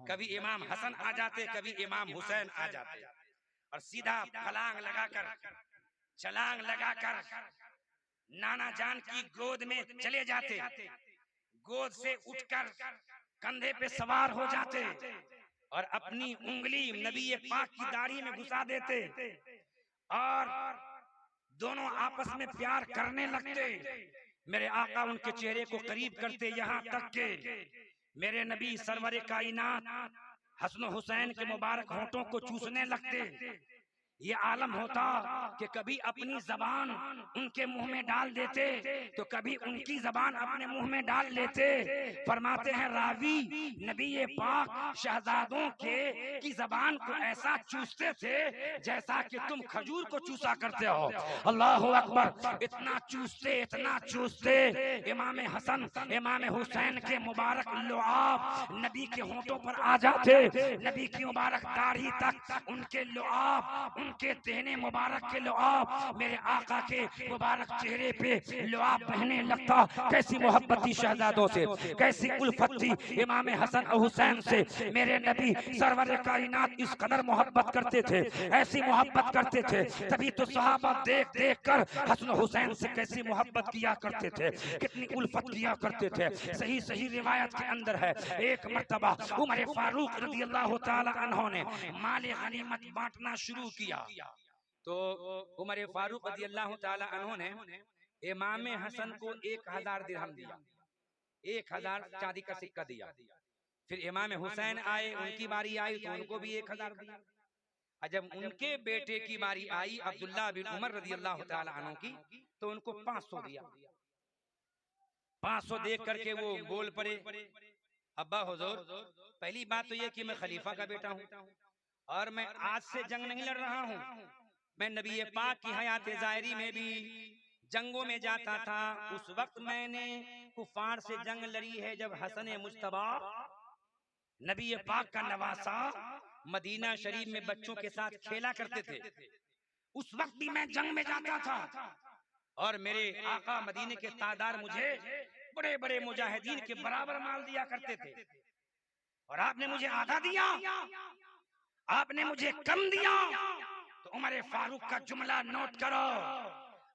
कभी इमाम हसन आ जाते, कभी इमाम हुसैन आ जाते, और सीधा फलांग लगाकर छलांग लगाकर नाना जान की गोद में चले जाते, गोद से उठकर कंधे पे सवार हो जाते और अपनी उंगली नबी पाक की दाढ़ी में घुसा देते और दोनों आपस में प्यार करने लगते। मेरे आका उनके चेहरे को करीब करते, यहाँ तक के मेरे नबी सरवर कायनात हसन हुसैन के मुबारक होंठों को चूसने लगते। ये आलम होता कि कभी अपनी जबान उनके मुंह में डाल देते तो कभी उनकी जबान अपने मुंह में डाल लेते। फरमाते हैं रावी, नबी पाक शहजादों के की जबान को ऐसा चूसते थे जैसा कि तुम खजूर को चूसा करते हो। अल्लाह अकबर, इतना चूसते इमाम हसन इमाम हुसैन के मुबारक लुआब नबी के होंठों पर आ जाते, नबी की मुबारक दाढ़ी तक उनके लुआब, उनके तेने मुबारक के लुआब मेरे आका के मुबारक चेहरे पे लुआब बहने लगता। कैसी मोहब्बत थी शहजादों से, कैसी उल्फत थी इमाम हसन और हुसैन से। मेरे नबी सरवर कायनात इस कदर मोहब्बत करते थे, ऐसी मोहब्बत करते थे, तभी तो सहाबा देख देख कर हसन हुसैन से कैसी मोहब्बत किया करते थे, कितनी उल्फत किया करते थे। सही सही रिवायत के अंदर है, एक मर्तबा उमर फारूक रज़ी अल्लाह ताला अन्हु ने माल गनीमत बांटना शुरू किया। तो उमर फारूक रज़ी अल्लाह ताला अन्हु ने इमाम हसन को 1000 दिरहम दिया, 1000 चांदी का सिक्का दिया। फिर इमाम हुसैन आए, उनकी बारी आई तो उनको भी 1000 दिया। और जब उनके बेटे की बारी आई अब्दुल्ला बिन उमर रज़ी अल्लाह ताला अन्हु की, तो उनको 500 दिया। 500 देख करके वो बोल पड़े, अब्बा हुजूर, पहली बात तो ये कि मैं खलीफा का बेटा हूँ और मैं आज से जंग नहीं लड़ रहा हूँ। मैं नबी पाक की हयात ज़ाहिरी में भी जंगों में जाता था। उस वक्त मैंने कुफार से जंग लड़ी है जब हसन मुज्तबा नबी पाक का नवासा मदीना शरीफ में बच्चों के साथ खेला करते थे। उस वक्त भी मैं जंग में जाता था और मेरे आका मदीने के तादार मुझे बड़े बड़े मुजाहिदीन के बराबर माल दिया करते थे। और आपने मुझे आधा दिया, आपने मुझे कम दिया। तो उमर फारूक का जुमला नोट करो।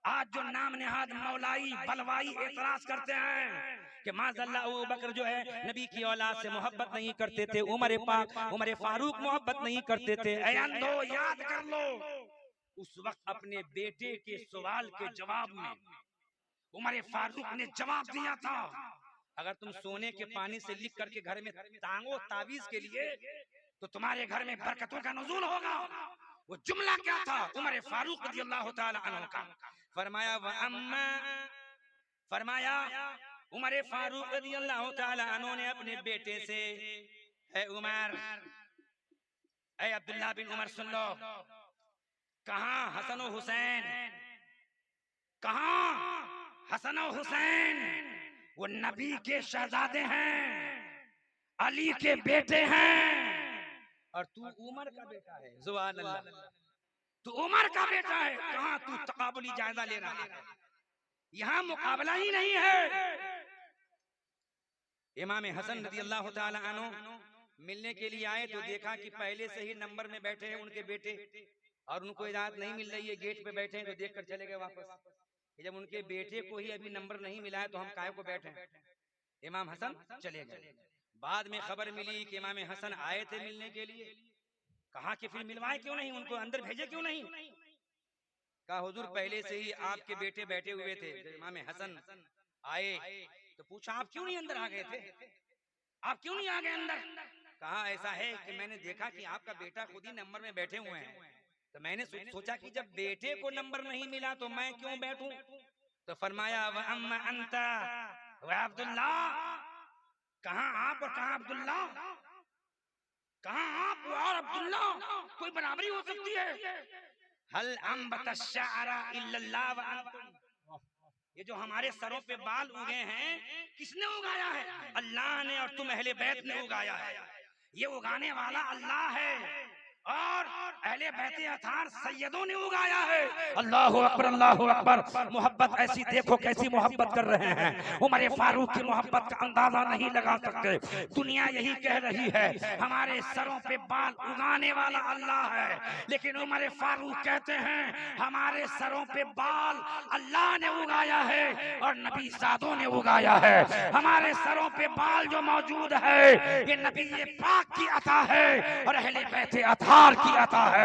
आज जो नाम निहाद मौलाई बलवाई एतराज करते हैं कि माज़अल्लाह अबू बकर जो है नबी की औलाद से मोहब्बत नहीं करते थे, उमर फारूक मोहब्बत नहीं करते थे। ऐ अंधो, याद कर लो, उस वक्त अपने बेटे के सवाल के जवाब में उमर फारूक ने जवाब दिया था, अगर तुम सोने के पानी से लिख करके घर में टांगो तावीज के लिए तो तुम्हारे घर में बरकतों का नुज़ूल होगा। वो जुमला क्या था उमर फारूक रज़ियल्लाहु ताला अन्हु का? फरमाया उमर फारूक रज़ियल्लाहु ताला अन्हु ने अपने बेटे से, ऐ उमर, ऐ अब्दुल्लाह बिन उमर, सुन लो, कहां हसन और हुसैन, कहां हसन और हुसैन? वो नबी के शहजादे हैं, अली के बेटे हैं और तू उमर का बेटा है। सुभान अल्लाह, तू उमर का बेटा है, कहां तू तकाबुली जायजा ले रहा है? यहां मुकाबला ही नहीं है। इमाम हसन रज़ियल्लाहु ताला अन्हु मिलने के लिए आए तो देखा कि पहले से ही नंबर में बैठे हैं उनके बेटे और उनको इजाजत नहीं मिल रही है, गेट पे बैठे हैं। तो देखकर चले गए वापस कि जब उनके बेटे को ही अभी नंबर नहीं मिला है तो हम काहे को बैठे? इमाम हसन चले गए। बाद में खबर मिली कि इमाम हसन आए थे मिलने के लिए। कहा कि फिर मिलवाए क्यों नहीं, उनको अंदर भेजे क्यों नहीं? कहा हुजूर पहले से ही आपके बेटे बैठे हुए थे। जब इमाम हसन आए तो पूछा आप क्यों नहीं अंदर आ गए थे, आप क्यों नहीं आ गए अंदर? कहा ऐसा है कि मैंने देखा कि आपका बेटा खुद ही नंबर में बैठे हुए हैं, तो मैंने सोचा कि जब बेटे को नंबर नहीं मिला तो मैं क्यों बैठूं? तो फरमाया व अम्मा अंता व अब्दुल्ला, कहां आप और कहां अब्दुल्ला, कहां आप और अब्दुल्ला, कोई बराबरी हो सकती है? हल अंबत अश्शारा इल्लल्लाह व अंतुम, ये जो हमारे सरों पे बाल उगे हैं किसने उगाया है? अल्लाह ने, और तुम अहले बैत ने उगाया है। ये उगाने वाला अल्लाह है और अहले बैत अतार सैयदों ने उगाया है। अल्लाहु अकबर, अल्लाहु अकबर। मोहब्बत ऐसी देखो कैसी मोहब्बत कर रहे हैं। उमर फारूक की मोहब्बत का अंदाजा नहीं लगा सकते। दुनिया यही कह रही है हमारे सरों पे बाल उगाने वाला अल्लाह है, लेकिन उमर फारूक कहते हैं हमारे सरों पे बाल अल्लाह ने उगाया है और नबी ज़ादों ने उगाया है। हमारे सरों पे बाल जो मौजूद है ये नबी पाक की अता है और अहले बैत अतार की अता है।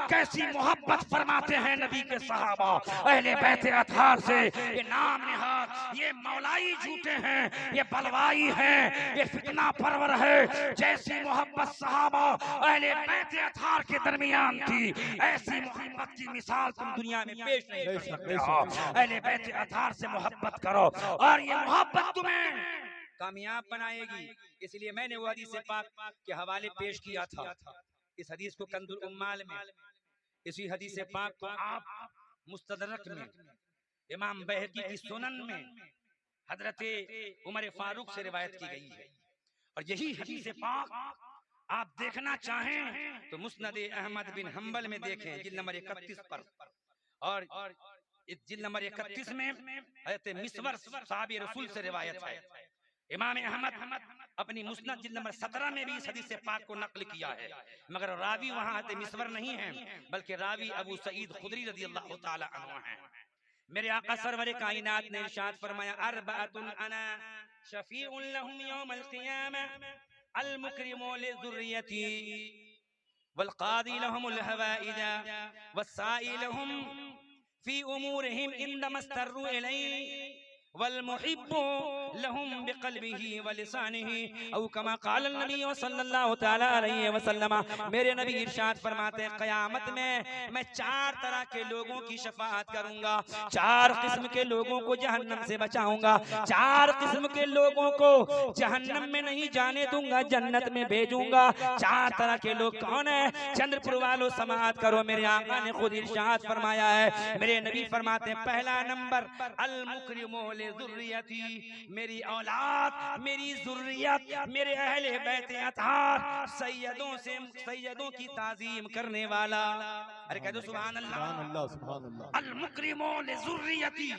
कैसी मोहब्बत फरमाते हैं नबी के सहाबा अहले बैत अतार से। ये नाम निहाद, ये मौलाई झूठे हैं, ये बलवाई हैं, ये फितना परवर है। जैसी मोहब्बत सहाबा अहले बैत अतार के दरमियान थी, ऐसी मोहब्बत की मिसाल तुम दुनिया में पेश नहीं कर सकते हो। अहले बैत अतार से मोहब्बत करो और ये मोहब्बत तुम्हें कामयाब बनाएगी। इसलिए मैंने वो हदीस पाक के हवाले पेश किया था। इस हदीस को कंदुल उम्माल में, इसी हदीस पाक को आप मुस्तदरक में, इमाम बहकी की सुनन में हजरत उमर फारूक से रिवायत की गई है। और यही हदीस पाक आप देखना चाहें तो मुस्नद अहमद बिन हंबल में देखें जिल्द नंबर 31 पर, और इस जिल्द नंबर 31 में हजरत मिसवर साहब रसूल से रिवायत है। इमाम अहमद अपनी मुस्नद जिल्द नंबर 17 में भी इस हदीस पाक को नकल किया है, मगर रावी वहां हजरत मिसवर नहीं है बल्कि रावी अबू सईद खुदरी रज़ियल्लाहु ताला अन्हु हैं। मेरे आका सरवर कायनात ने इरशाद फरमाया अरबातुन अना शफीउन लहुम यौमल क़ियामह अल मुकरिमु लिज़ुर्रियती वल क़ादी लहुमुल हवाइजा वस्साइलुहुम फी उमूरिहिम इंदमस्तरु इलैहि वल मुहिब्बु लहुम बिक़ल्बिही व लिसानिही औ कमा क़ाल नबी सल्लल्लाहु तआला अलैहि वसल्लम। मेरे नबी इरशाद फरमाते हैं क़यामत में मैं 4 तरह के लोगों की शफाअत करूंगा, 4 किस्म के लोगों को जहन्नम से बचाऊंगा, 4 किस्म के लोगों को जहन्नम में नहीं जाने दूंगा, जन्नत में भेजूंगा। 4 तरह के लोग कौन है? चंद्रपुर वालों समाअत करो, मेरे आका ने खुद इरशाद फरमाया है। मेरे नबी फरमाते हैं पहला नंबर अल मुकरिमु लिज़ुर्रियती, मेरी औलाद, मेरी ज़ुर्रियत, मेरे अहले बैत अतहार, सैयदों की ताज़ीम करने वाला। अरे कह दो सुभान अल्लाह। सुभान अल्लाह। अल मुकरिमु लिज़ुर्रियती,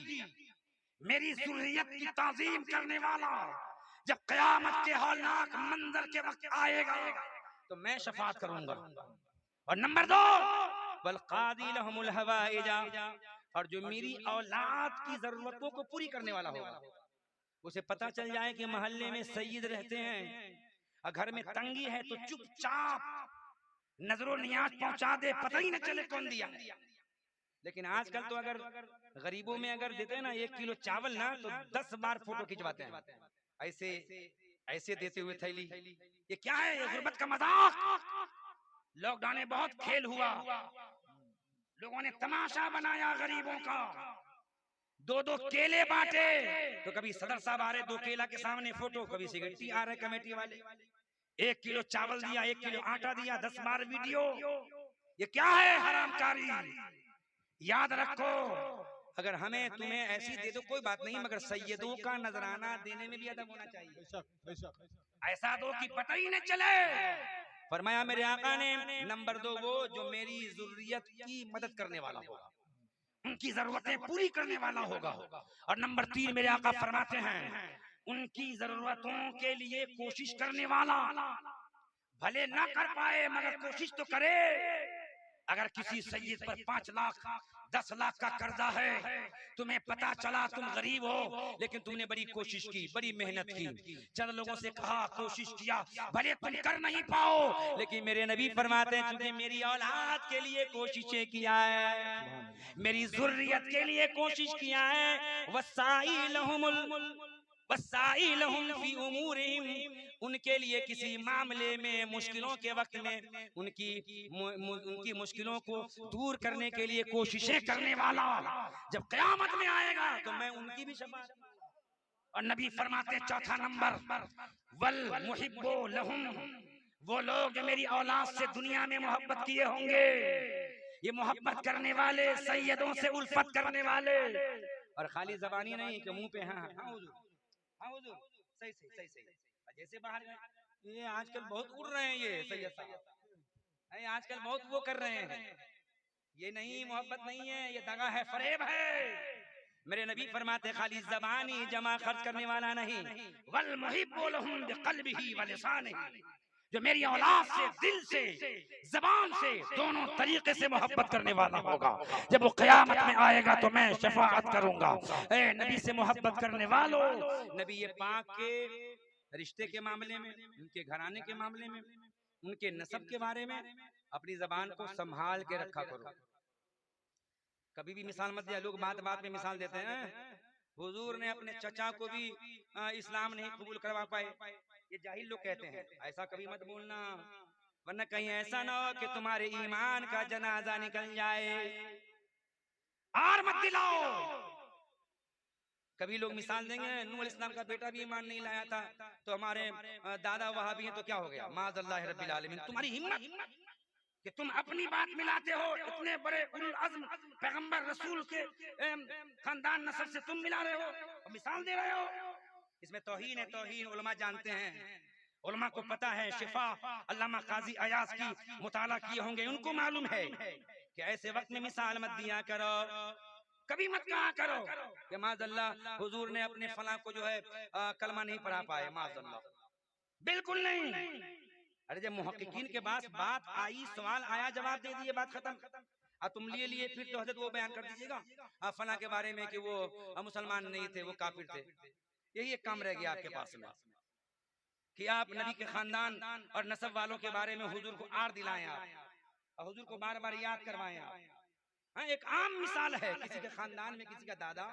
मेरी ज़ुर्रियत की ताज़ीम करने वाला। जब क़यामत के हौलनाक मंजर के वक्त आएगा तो मैं शफाअत करूंगा। और नंबर 2 वल क़ादी लहुमुल हवाइजा, और जो मेरी औलाद की जरूरतों को पूरी करने वाला होगा। उसे पता चल जाए कि मोहल्ले में सैयद रहते हैं और घर में तंगी है तो चुपचाप नजरों नियाज पहुंचा दे, पता ही न चले कौन दिया। लेकिन आजकल तो अगर गरीबों में अगर देते हैं ना 1 किलो चावल ना, तो 10 बार फोटो खिंचवाते हैं, ऐसे ऐसे देते हुए थैली। ये क्या है? ये गुर्बत का मजाक। लॉकडाउन में बहुत खेल हुआ, लोगों ने तमाशा बनाया गरीबों का, 2-2 केले बांटे। तो कभी सदर साहब आ रहे 2 केला के सामने फोटो, कभी सिगरेटी आ रहे कमेटी वाले, 1 किलो चावल दिया, 1 किलो आटा दिया, 10 बार वीडियो। ये क्या है? हरामकारी। याद रखो, अगर हमें तुम्हें ऐसी दे दो कोई बात नहीं, मगर सैयदों का नजराना देने में भी अदब होना चाहिए। बेशक बेशक। ऐसा दो कि पता ही न चले। फरमाया मेरे आका ने नंबर 2 वो जो मेरी ज़ुर्रियत की मदद करने वाला होगा, उनकी जरूरतें पूरी करने वाला होगा। और नंबर 3 मेरे आका फरमाते हैं उनकी जरूरतों के लिए कोशिश करने वाला। भले ना कर पाए मगर कोशिश तो करे। अगर किसी सैयद पर 5 लाख 10 लाख का कर्जा है, तुम्हें पता चला तुम गरीब हो, लेकिन तुमने बड़ी कोशिश की, बड़ी मेहनत की, चंद लोगों से कहा, कोशिश किया, भले तुम कर नहीं पाओ, लेकिन मेरे नबी फरमाते हैं चूंकि मेरी औलाद के लिए कोशिशें किया है, मेरी ज़ुर्रियत के लिए कोशिश किया है, वसाइलहुम फी उमूरिहिम, उनके लिए किसी मामले में मुश्किलों के वक्त में उनकी मुश्किलों को दूर करने के लिए कोशिशें करने वाला जब क़यामत में आएगा तो मैं उनकी भी शफाअत। और नबी फरमाते चौथा नंबर वल मुहिब्बु लहुम, वो लोग जो मेरी औलाद से दुनिया में मोहब्बत किए होंगे, ये मोहब्बत करने वाले, सैयदों से उल्फत करने वाले। और खाली जबानी नहीं कि मुंह पे हाँ हुजूर, हाँ हुजूर, सही सही सही सही, जैसे बाहर गए ये आजकल बहुत उड़ रहे हैं, ये सैयद साहब आजकल बहुत वो कर रहे हैं। ये नहीं, मोहब्बत नहीं है, ये दगा है, फरेब है। मेरे नबी फरमाते खाली जबानी जमा खर्च करने वाला नहीं, वल मुहिब्बु लहुम बिक़ल्बिही व लिसानिही, जो मेरी औलाद से दिल से ज़बान से दोनों तरीके से मोहब्बत करने वाला होगा। जब वो क़यामत में आएगा तो मैं शफाअत करूंगा। ए नबी से मोहब्बत करने वालों, नबी ये पाक के रिश्ते के मामले में, उनके घराने के मामले में, उनके नसब के बारे में अपनी जबान को संभाल के रखा करो। कभी भी मिसाल मत दिया, लोग बात बात में मिसाल देते हैं। हुजूर ने अपने चचा को भी इस्लाम नहीं कबूल करवा पाए, ये जाहिल लोग कहते हैं। ऐसा कभी मत बोलना, वरना कहीं ऐसा ना हो कि तुम्हारे ईमान का जनाजा निकल जाए। आर मत दिलाओ। कभी लोग मिसाल देंगे नूह अलैहिस्सलाम का बेटा भी ईमान नहीं लाया था तो हमारे दादा वहाबी हैं तो क्या हो गया, माज़अल्लाह रब्बिल आलमीन। तुम्हारी हिम्मत कि तुम अपनी बात मिलाते हो, इतने बड़े उल अज़्म पैगंबर रसूल के खानदान नस्ल से तुम मिला रहे हो और मिसाल दे रहे हो। इसमें तौहीन है, तौहीन उलमा जानते हैं, उलमा को पता है। शिफा अल्लामा काजी अयाज की मुताला किए होंगे, उनको मालूम है कि ऐसे वक्त में मिसाल मत दिया करो, कभी मत कहा करो कि माज़अल्लाह हुजूर ने अपने फला को जो है कलमा नहीं पढ़ा पाए, माज़अल्लाह, बिल्कुल नहीं। अरे जब मुहक्किकीन के पास बात आई, सवाल आया, जवाब दे दिए, बात खत्म। तुम लिए फिर तो हजरत वो बयान कर दीजिएगा फला के बारे में कि वो मुसलमान नहीं थे, वो काफिर थे। यही एक काम रह गया आपके पास में कि आप नबी के खानदान और नसब वालों के बारे में हुजूर को आर दिलाएं, आप हुजूर को बार बार याद करवाएं। आप एक आम मिसाल है, किसी के खानदान में किसी का दादा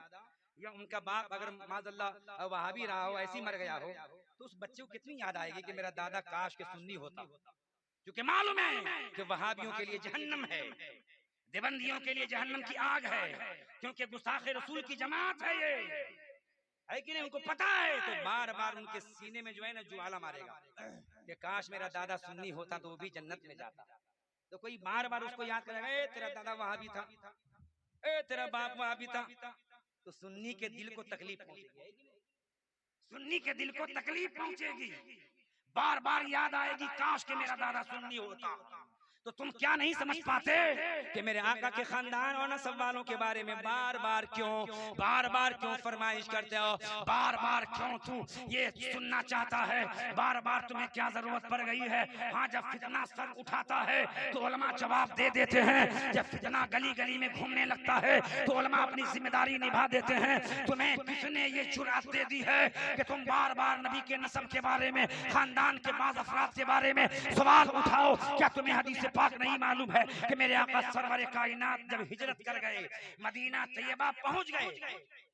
या उनका बाप अगर माज़अल्लाह वहाबी रहा हो, ऐसी मर गया हो, तो उस बच्चे को कितनी याद आएगी कि मेरा दादा काश के सुन्नी होता। क्योंकि मालूम है कि वहाबियों के लिए जहन्नम है, देवबंदियों के लिए जहन्नम की आग है, क्योंकि गुस्ताखे रसूल की जमात है ये, है कि नहीं? उनको पता है, तो बार बार उनके सीने में जो है ना ज्वाला मारेगा कि काश मेरा दादा सुन्नी होता तो वो भी जन्नत में जाता। तो कोई बार बार उसको याद करेगा, ए तेरा दादा वहाबी था, ए तेरा बाप वहाबी था, तो सुन्नी के दिल को तकलीफ पहुंचेगी, सुन्नी के दिल को तकलीफ पहुंचेगी, बार बार याद आएगी काश के मेरा दादा सुन्नी होता। तो तुम क्या नहीं समझ पाते कि मेरे आका के खानदान और नस्ब वालों के बारे में बार बार क्यों फरमाइश करते हो, बार बार क्यों तू ये सुनना चाहता है, बार बार तुम्हें क्या जरूरत पड़ गई है? हाँ, जब फितना सर उठाता है तो उलमा जवाब दे देते हैं, जब फितना गली गली में घूमने लगता है तो उलमा अपनी जिम्मेदारी निभा देते हैं। तुम्हें किसने ये जुर्अत दे दी है कि तुम बार बार नबी के नस्ब के बारे में, खानदान के बाद अफराद के बारे में सवाल उठाओ? क्या तुम्हें हदीस पाक नहीं मालूम है कि मेरे आका सरवर कायनात जब हिजरत कर गए, मदीना तैयबा पहुंच गए,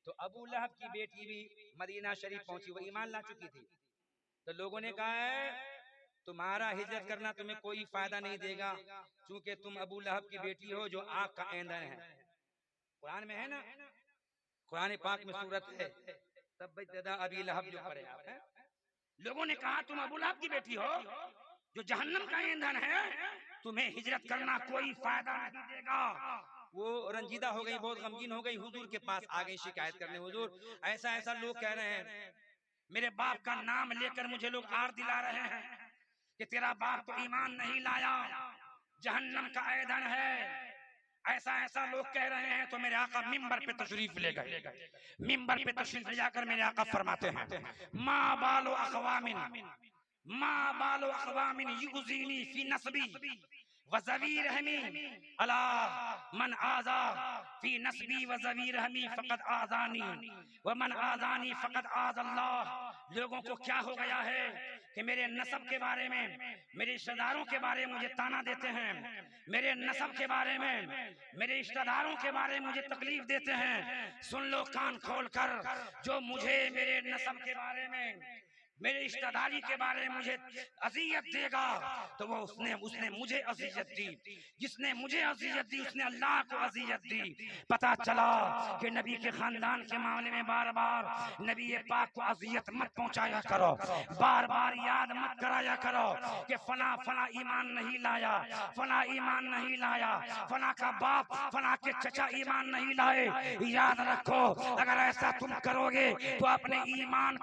तो अबू लहब की बेटी भी मदीना शरीफ पहुंची, वो ईमान ला चुकी थी। तो लोगों ने कहा है तुम्हारा हिजरत करना तुम्हें कोई फायदा नहीं देगा, क्योंकि तुम अबू लहब की बेटी हो जो आग का ईंधन है। कुरान में है ना, कुरान पाक में सूरत है तब्बत अबी लहब जो पढ़े आप हैं। लोगों ने कहा तुम अबू लहब की बेटी हो जो जहन्नम का ईंधन है, तुम्हें हिजरत करना कोई फायदा नहीं देगा। वो रंजीदा हो गई, बहुत गमगीन हो गई, हुजूर के पास आ गई शिकायत करने, हुजूर ऐसा ऐसा लोग कह रहे हैं, मेरे बाप का नाम लेकर मुझे लोग आर दिला रहे हैं कि तेरा बाप तो ईमान नहीं लाया, जहन्नम का ईंधन है, ऐसा ऐसा लोग कह रहे हैं। तो मेरे आका मिंबर पे तशरीफ ले गए, मिंबर पे तशरीफ ले जाकर मेरे आका फरमाते हैं, माँ बालो अखवामिन युज़ीनी फी नस्बी वज़वीर हमी अला मन आज़ा फी नस्बी वज़वीर हमी फ़क़द आज़ानी व मन आज़ानी फ़क़द आज़ल्लाह। लोगों को क्या हो गया है कि मेरे नस्ब के बारे में, मेरे रिश्तेदारों के बारे में मुझे ताना देते हैं, मेरे नस्ब के बारे में, मेरे रिश्तेदारों के बारे में मुझे तकलीफ देते हैं। सुन लो कान खोल कर, जो मुझे मेरे नस्ब के बारे में, मेरे रिश्तेदारी के बारे में मुझे अज़ियत देगा तो वो उसने मुझे अज़ियत दी, जिसने मुझे अज़ियत दी उसने अल्लाह को अज़ियत दी। पता चला कि नबी के खानदान के मामले में बार बार नबी पाक को अज़ियत मत पहुंचाया करो, बार बार याद मत कराया करो कि फला फला ईमान नहीं लाया, फला ईमान नहीं लाया, फला का बाप फला के चचा ईमान नहीं लाए। याद रखो, अगर ऐसा तुम करोगे तो अपने ईमान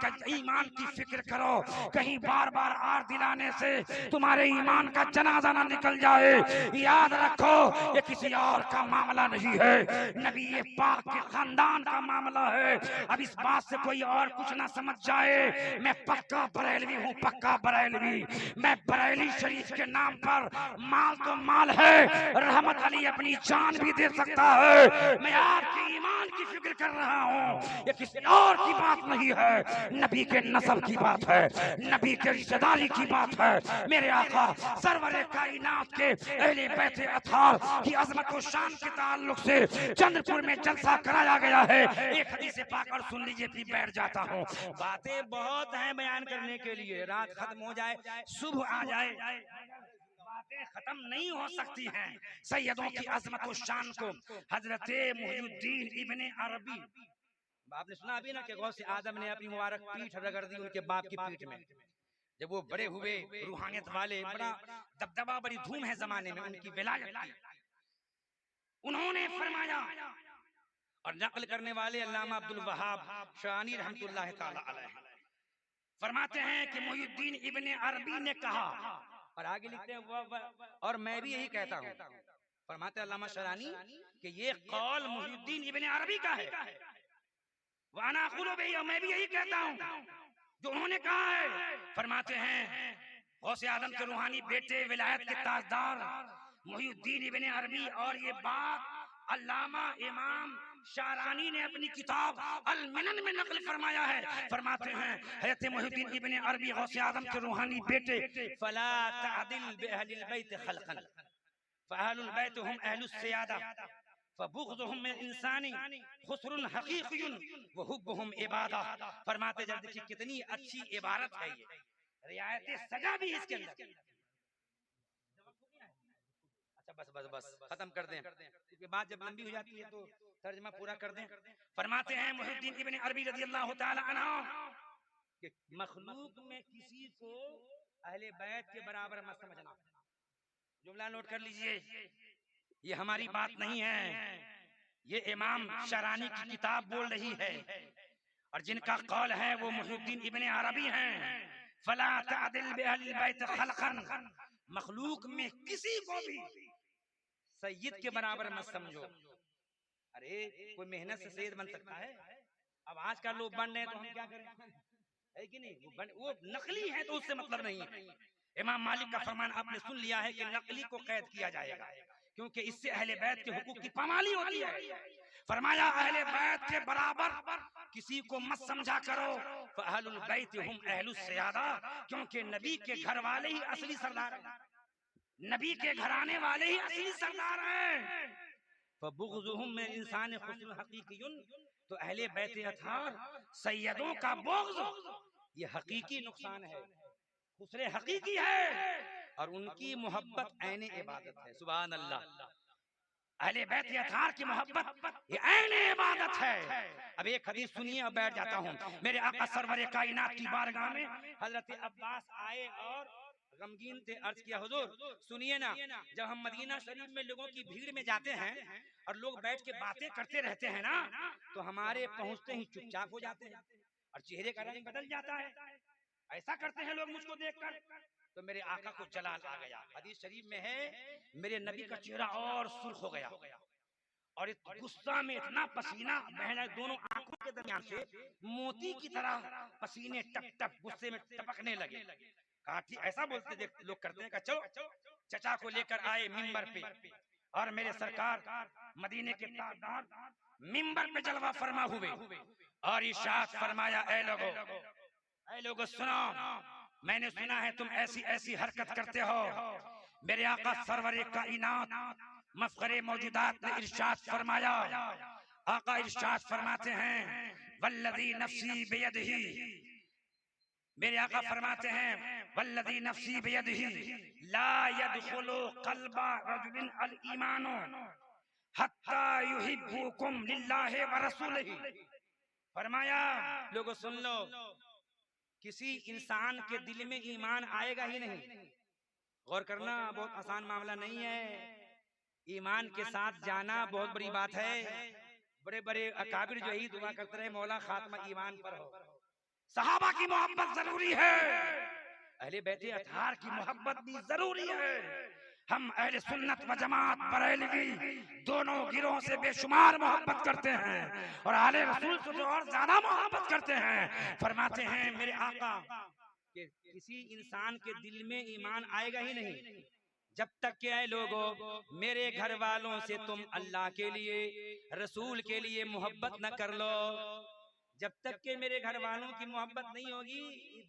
की फिक्र करो, कहीं बार बार आर दिलाने से तुम्हारे ईमान का जनाजा ना निकल जाए। याद रखो, ये किसी और का मामला नहीं है, नबी पाक के खानदान का मामला है। अब इस बात से कोई और कुछ ना समझ जाए, मैं पक्का बरेलवी हूँ, पक्का बरेलवी। मैं बरेली शरीफ के नाम पर माल तो माल है, रहमत अली अपनी जान भी दे सकता है। मैं आपके ईमान की फिक्र कर रहा हूँ, ये किसी और की बात नहीं है, नबी के नस्ब की बात है, नबी के रिश्तेदारी की बात है। मेरे आका सरवरे कायनात के अहले बैत अतार की अजमत और शान के ताल्लुक से चंद्रपुर में जलसा कराया गया है। एक हदीस पाक और सुन लीजिए फिर बैठ जाता हूँ। बातें बहुत हैं बयान करने के लिए, रात खत्म हो जाए, सुबह आ जाए, बातें खत्म नहीं हो सकती हैं। सैयदों की अजमत और शान को हजरत मुहियुद्दीन इब्ने अरबी, आपने सुना अभी ना कि गौसे आदम ने अपनी मुबारक पीठ रगड़ दी उनके बाप की पीठ में, जब वो बड़े हुए, रूहानियत वाले, बड़ा दबदबा, बड़ी धूम है जमाने में उनकी विलायत की। उन्होंने फरमाया, और नकल करने वाले अल्लामा अब्दुल वहाब शानी रहमतुल्लाह ताला अलैह फरमाते हैं कि मुहियुद्दीन इब्ने अरबी ने कहा, और आगे लिखते हैं और मैं भी यही कहता हूँ, फरमाते अल्लामा शरानी कि ये कौल मुहियुद्दीन इब्ने अरबी का है, वाना कुलो भी, मैं भी यही कहता हूँ जो उन्होंने कहा है। फरमाते हैं गौसे आदम के रूहानी बेटे, विलायत के ताजदार मुहियुद्दीन इब्ने अरबी, और ये बात अल्लामा इमाम शारानी ने अपनी किताब अल मिनन में नकल फरमाया है। फरमाते हैं हज़रत मुहियुद्दीन इब्ने अरबी गौसे आदम के रूहानी बेटे, फला तअदिल बिअहलिल बैत खलकन फअहलुल बैत हुम अहलुस सियादा फबुग़्ज़ुहुम मिन इंसानी खुस्रुन हक़ीक़ियुन व हुब्बुहुम इबादा। फरमाते जब देखिए कितनी अच्छी इबारत है ये, रियायत सजा भी इसके अंदर। अच्छा बस बस बस खत्म कर दें, क्योंकि बात जब लंबी हो जाती है तो तर्जमा पूरा कर दें। फरमाते हैं मुहिद्दीन इब्न अरबी रज़ियल्लाहु ताला अन्हु कि मखलूक में किसी को अहले बैत के बराबर मत समझना। जुमला नोट कर लीजिए, ये हमारी बात नहीं है, ये इमाम शरानी की किताब बोल रही है, और जिनका कौल है वो मुहिद्दीन इब्न अरबी हैं। फला तादिल बिअहलिल बैत खलकन, मखलूक में किसी को भी सैयद के बराबर मत समझो। अरे कोई मेहनत से सैयद बन सकता है? अब आज का लोग बन रहे हैं तो हम क्या करें, है कि नहीं? वो नकली है तो उससे मतलब नहीं है। इमाम मालिक का फरमान आपने सुन लिया है कि नकली को कैद किया जाएगा, क्योंकि इससे अहले बैत के हुकूक की पामाली होती है। फरमाया अहले बैत के बराबर किसी को मत समझा करो। फअहलुल बैत हुम अहलुस सियादा, क्योंकि नबी के घर वाले ही असली सरदार हैं, नबी के घराने वाले ही असली सरदार हैं। फबुग़्ज़ुहुम मिन इंसान खुस्रुन हक़ीक़ियुन, तो अहले बैत अतहार सैयदों का बुग़्ज़ ये हकीकी नुकसान है, खुसरे हकीकी है, और उनकी मोहब्बत ऐन इबादत है। सुभान अल्लाह। अहले बैत अतहार की मोहब्बत ये ऐन इबादत है। अब एक हदीस सुनिए और बैठ जाता हूँ। मेरे आका सरवर कायनात की बारगाह में हजरत अब्बास आए और गमगीन थे। अर्ज किया हुजूर सुनिए ना, जब हम मदीना शरीफ में लोगों की भीड़ में जाते हैं और लोग बैठ के बातें करते रहते हैं ना, तो हमारे पहुंचते ही चुपचाप हो जाते हैं और चेहरे का रंग बदल जाता है। ऐसा करते हैं लोग मुझको देखकर, तो मेरे आका को जलाल आ गया। हदीस शरीफ में है मेरे नबी का चेहरा और सुर्ख हो गया और गुस्सा में इतना पसीना बह रहा है, दोनों आंखों के दरमियान से मोती की तरह पसीने टप टप गुस्से में टपकने लगे। कहा ठीक ऐसा बोलते देख लोग करते हैं। चलो चचा को लेकर आए मिंबर पे, और मेरे सरकार मदीने के ताजदार मिंबर पे जलवा फरमा हुए और इरशाद फरमाया, ऐ लोगो सुनो, मैंने सुना है तुम ऐसी ऐसी हरकत करते हो। मेरे आका सरवरे कायनात मफखरे मौजूदात ने इरशाद फरमाया, आका इरशाद फरमाते हैं वल्लज़ी नफ्सी बियदिही, मेरे आका फरमाते हैं वल्लज़ी नफ्सी बियदिही ला यदखुलु क़ल्बा रजुलिन अल ईमानु हत्ता युहिब्बुकुम लिल्लाहि व रसूलिही। फरमाया लोगों सुन लो, किसी इंसान के दिल में ईमान आएगा ही नहीं। गौर करना, बहुत आसान मामला नहीं है। ईमान के साथ जाना बहुत बड़ी बात है। बड़े बड़े अकाबिर जो ही दुआ करते रहे मौला खात्मा ईमान पर हो। सहाबा की मोहब्बत जरूरी है, अहले बैत अतहार की मोहब्बत भी जरूरी है। हम अहले सुन्नत व जमात बरेलवी दोनों गिरोह से बेशुमार मोहब्बत करते हैं और आले रसूल से तो और ज्यादा मोहब्बत करते हैं। फरमाते हैं मेरे आका कि किसी इंसान के दिल में ईमान आएगा ही नहीं जब तक कि ऐ लोगों मेरे घर वालों से तुम अल्लाह के लिए रसूल के लिए मोहब्बत न कर लो। जब तक के मेरे घर वालों की मोहब्बत नहीं होगी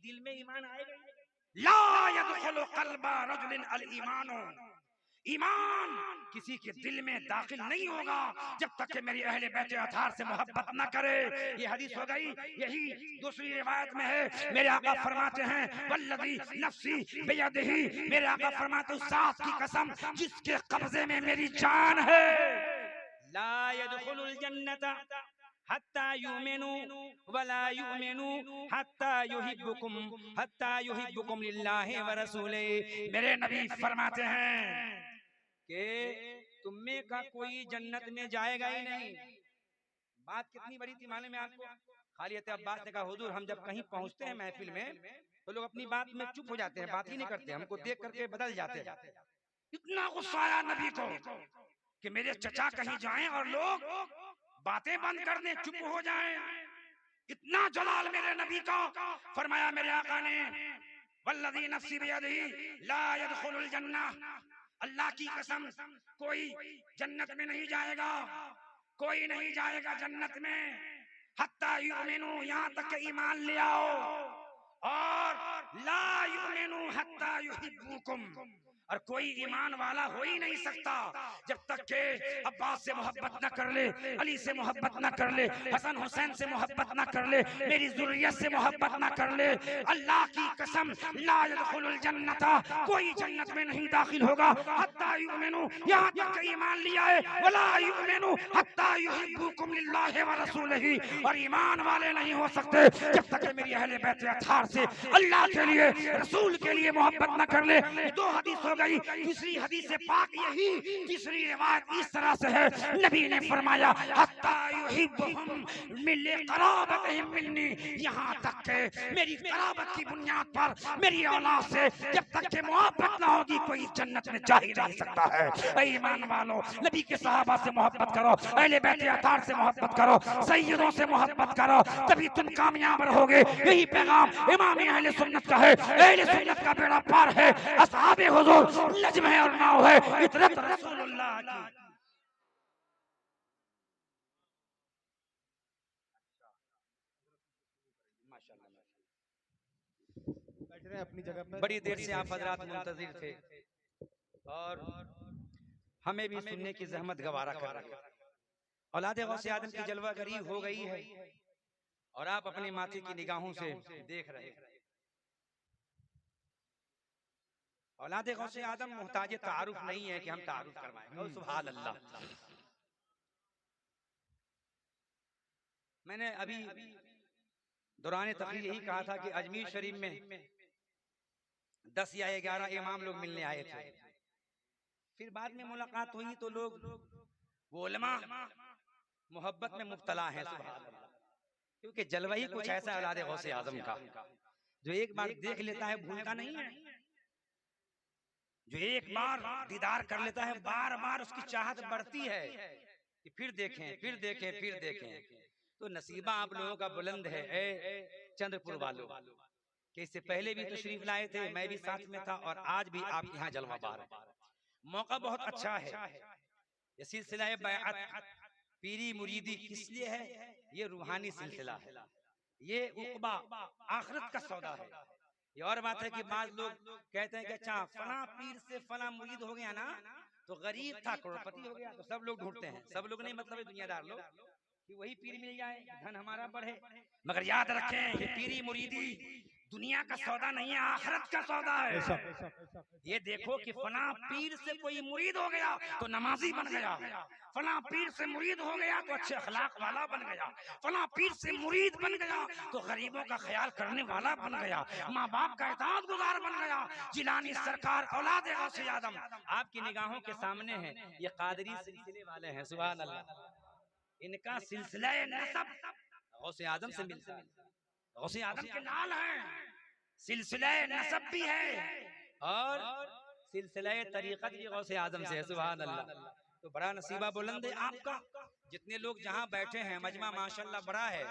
दिल में ईमान आएगा नहीं। ला यदखुलु क़ल्बा रजुलिन अल ईमानु, ईमान किसी के दिल में दाखिल नहीं होगा जब तक कि मेरी अहले बैत अतहार से मोहब्बत न करे। ये हदीस हो गई। यही दूसरी रिवायत में है मेरे आका फरमाते हैं वल्लज़ी नफ्सी बियदिही, मेरे आका फरमाते उस ज़ात की कसम जिसके कब्जे में मेरी जान है, ला यदखुलुल जन्नता हत्ता युमिनु वला युमिनु हत्ता युहिब्बुकुम लिल्लाहि व रसूलिही। मेरे नबी फरमाते हैं कि तुम में का कोई जन्नत में जाएगा ही नहीं। बात कितनी बड़ी थी मालूम है आपको? खालिद अब्बास ने कहा हुजूर हम जब कहीं पहुंचते हैं महफिल में तो लोग अपनी बात में चुप हो जाते हैं, बात ही नहीं करते, हमको देख करके बदल जाते हैं। इतना गुस्सा आया नबी को कि मेरे चचा कहीं जाएं और लोग बातें बंद कर दें, चुप हो जाएं। इतना जलाल मेरे नबी का। फरमाया मेरे आका ने वल्लज़ी नफ्सी बियदिही ला यदखुलुल जन्नह, अल्लाह की कसम कोई जन्नत में नहीं जाएगा, कोई नहीं जाएगा जन्नत में हत्ता युमिनु, यहाँ तक के ईमान ले आओ, और ला युमिनु हत्ता युहिब्बुकुम, और कोई ईमान वाला हो ही नहीं सकता जब तक के अब्बास से मोहब्बत न कर ले, अली से मोहब्बत न कर ले, हसन हुसैन से मोहब्बत न कर ले, मेरी ज़ुर्रियत से मोहब्बत न कर ले। अल्लाह की कसम, ला यदखुलुल जन्नता, कोई जन्नत में नहीं दाखिल होगा हत्ता युमिनु, यहाँ तक के ईमान लिया है, वला युमिनु हत्ता युहिब्बुकुम लिल्लाहि व रसूलिही, और ईमान वाले नहीं हो सकते जब तक कि मेरी अहले बैत अत्हार से अल्लाह के लिए, रसूल के लिए मोहब्बत न कर ले। दो हदीस हो गई, तीसरी हदीस से पाक यही, तीसरी रिवायत इस तरह से है, नबी ने फरमाया हत्ता युहिब्बुहुम मिन क़राबतिहिम मिन्नी, यहाँ तक के मेरी क़राबत की बुनियाद पर मेरी औलाद से जब तक के मोहब्बत ना होगी कोई जन्नत में जा ही नहीं सकता है। ऐ ईमान वालों, नबी के सहाबा से मोहब्बत करो, अहले बैत अत्हार से मोहब्बत करो, सैयदों से मोहब्बत करो, तभी तुम कामयाब रहोगे। यही पैगाम इमाम अहले सुन्नत का है। अहले सुन्नत का बेड़ा पार है, असहाबे हुजूर नज्म है और नाव है, इतरत रसूलुल्लाह की। बैठ रहे हैं अपनी जगह पर। बड़ी देर से आप हजरात मुंतजिर थे और हमें भी सुनने की जहमत गवारा कर रहे हैं। औलादे गौसे आदम की जलवागरी हो गई है और आप अपने माथे की निगाहों से देख रहे हैं। औलादे गौसे आदम मुहताज तारुफ नहीं है कि हम तारुफ करवाएं। सुभान अल्लाह। मैंने अभी दौरान तकरीर यही कहा था कि अजमेर शरीफ में 10 या 11 इमाम लोग मिलने आए थे। फिर बाद में मुलाकात हुई तो लोग वो उलमा मोहब्बत में मुब्तला हैं, सुभान अल्लाह। क्योंकि जलवा ही कुछ ऐसा औलादे गौसे आजम का, जो एक बार देख लेता है भूलता नहीं है, जो एक बार दीदार कर लेता है बार बार उसकी चाहत बढ़ती है कि फिर देखें फिर देखें फिर देखें। तो नसीबा आप लोगों का बुलंद है ए चंद्रपुर वालों, कि इससे पहले भी तशरीफ लाए थे, मैं भी साथ में था और आज भी आप यहाँ जलवा बार। मौका बहुत अच्छा है। ये सिलसिला बैअत पीरी मुरीदी किस लिए है? ये रूहानी सिलसिला है, ये उक़बा आखिरत का सौदा है। ये और बात है कि बाद लोग कहते हैं कि अच्छा फला पीर से फला मुरीद हो गया ना तो गरीब था करोड़पति हो गया, तो सब लोग ढूंढते हैं, सब लोग नहीं मतलब दुनियादार लोग, कि वही पीर मिल जाए धन हमारा बढ़े। मगर याद रखें ये पीरी मुरीदी दुनिया का सौदा नहीं है, आखिरत का सौदा है। ये देखो कि फला पीर से कोई मुरीद हो गया तो नमाजी बन गया, फला पीर से मुरीद हो गया तो अच्छे अखलाक वाला बन गया, फला पीर से मुरीद बन गया तो गरीबों का ख्याल करने वाला बन गया, माँ बाप का इताअत गुजार बन गया। जिलानी सरकार औलाद गौसे आदम आपकी निगाहों के सामने है, ये कादरी सिलसिले वाले हैं, सुभान अल्लाह। इनका सिलसिला नसब गौसे आदम से मिलता है, गौसे आदम के लाल हैं, सिलसिला नसब भी है और सिलसिला तरीक़त भी गौसे आदम से है, सुभान अल्लाह। तो बड़ा नसीबा बुलंद है आपका। जितने लोग जहाँ बैठे हैं मजमा माशाल्लाह बड़ा है,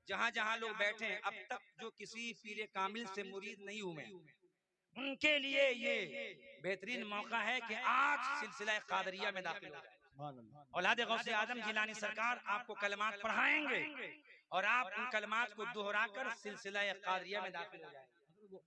जहाँ जहाँ लोग बैठे हैं, अब तक जो किसी पीरे कामिल से मुरीद नहीं हुए उनके लिए ये बेहतरीन मौका है कि आज सिलसिला कादरिया में दाखिल हो जाए। औलाद गौसे आदम जिलानी सरकार आपको कलमात पढ़ाएंगे और आप उन कलमात को दोहराकर सिलसिला कादरिया में दाखिल हो जाएंगे।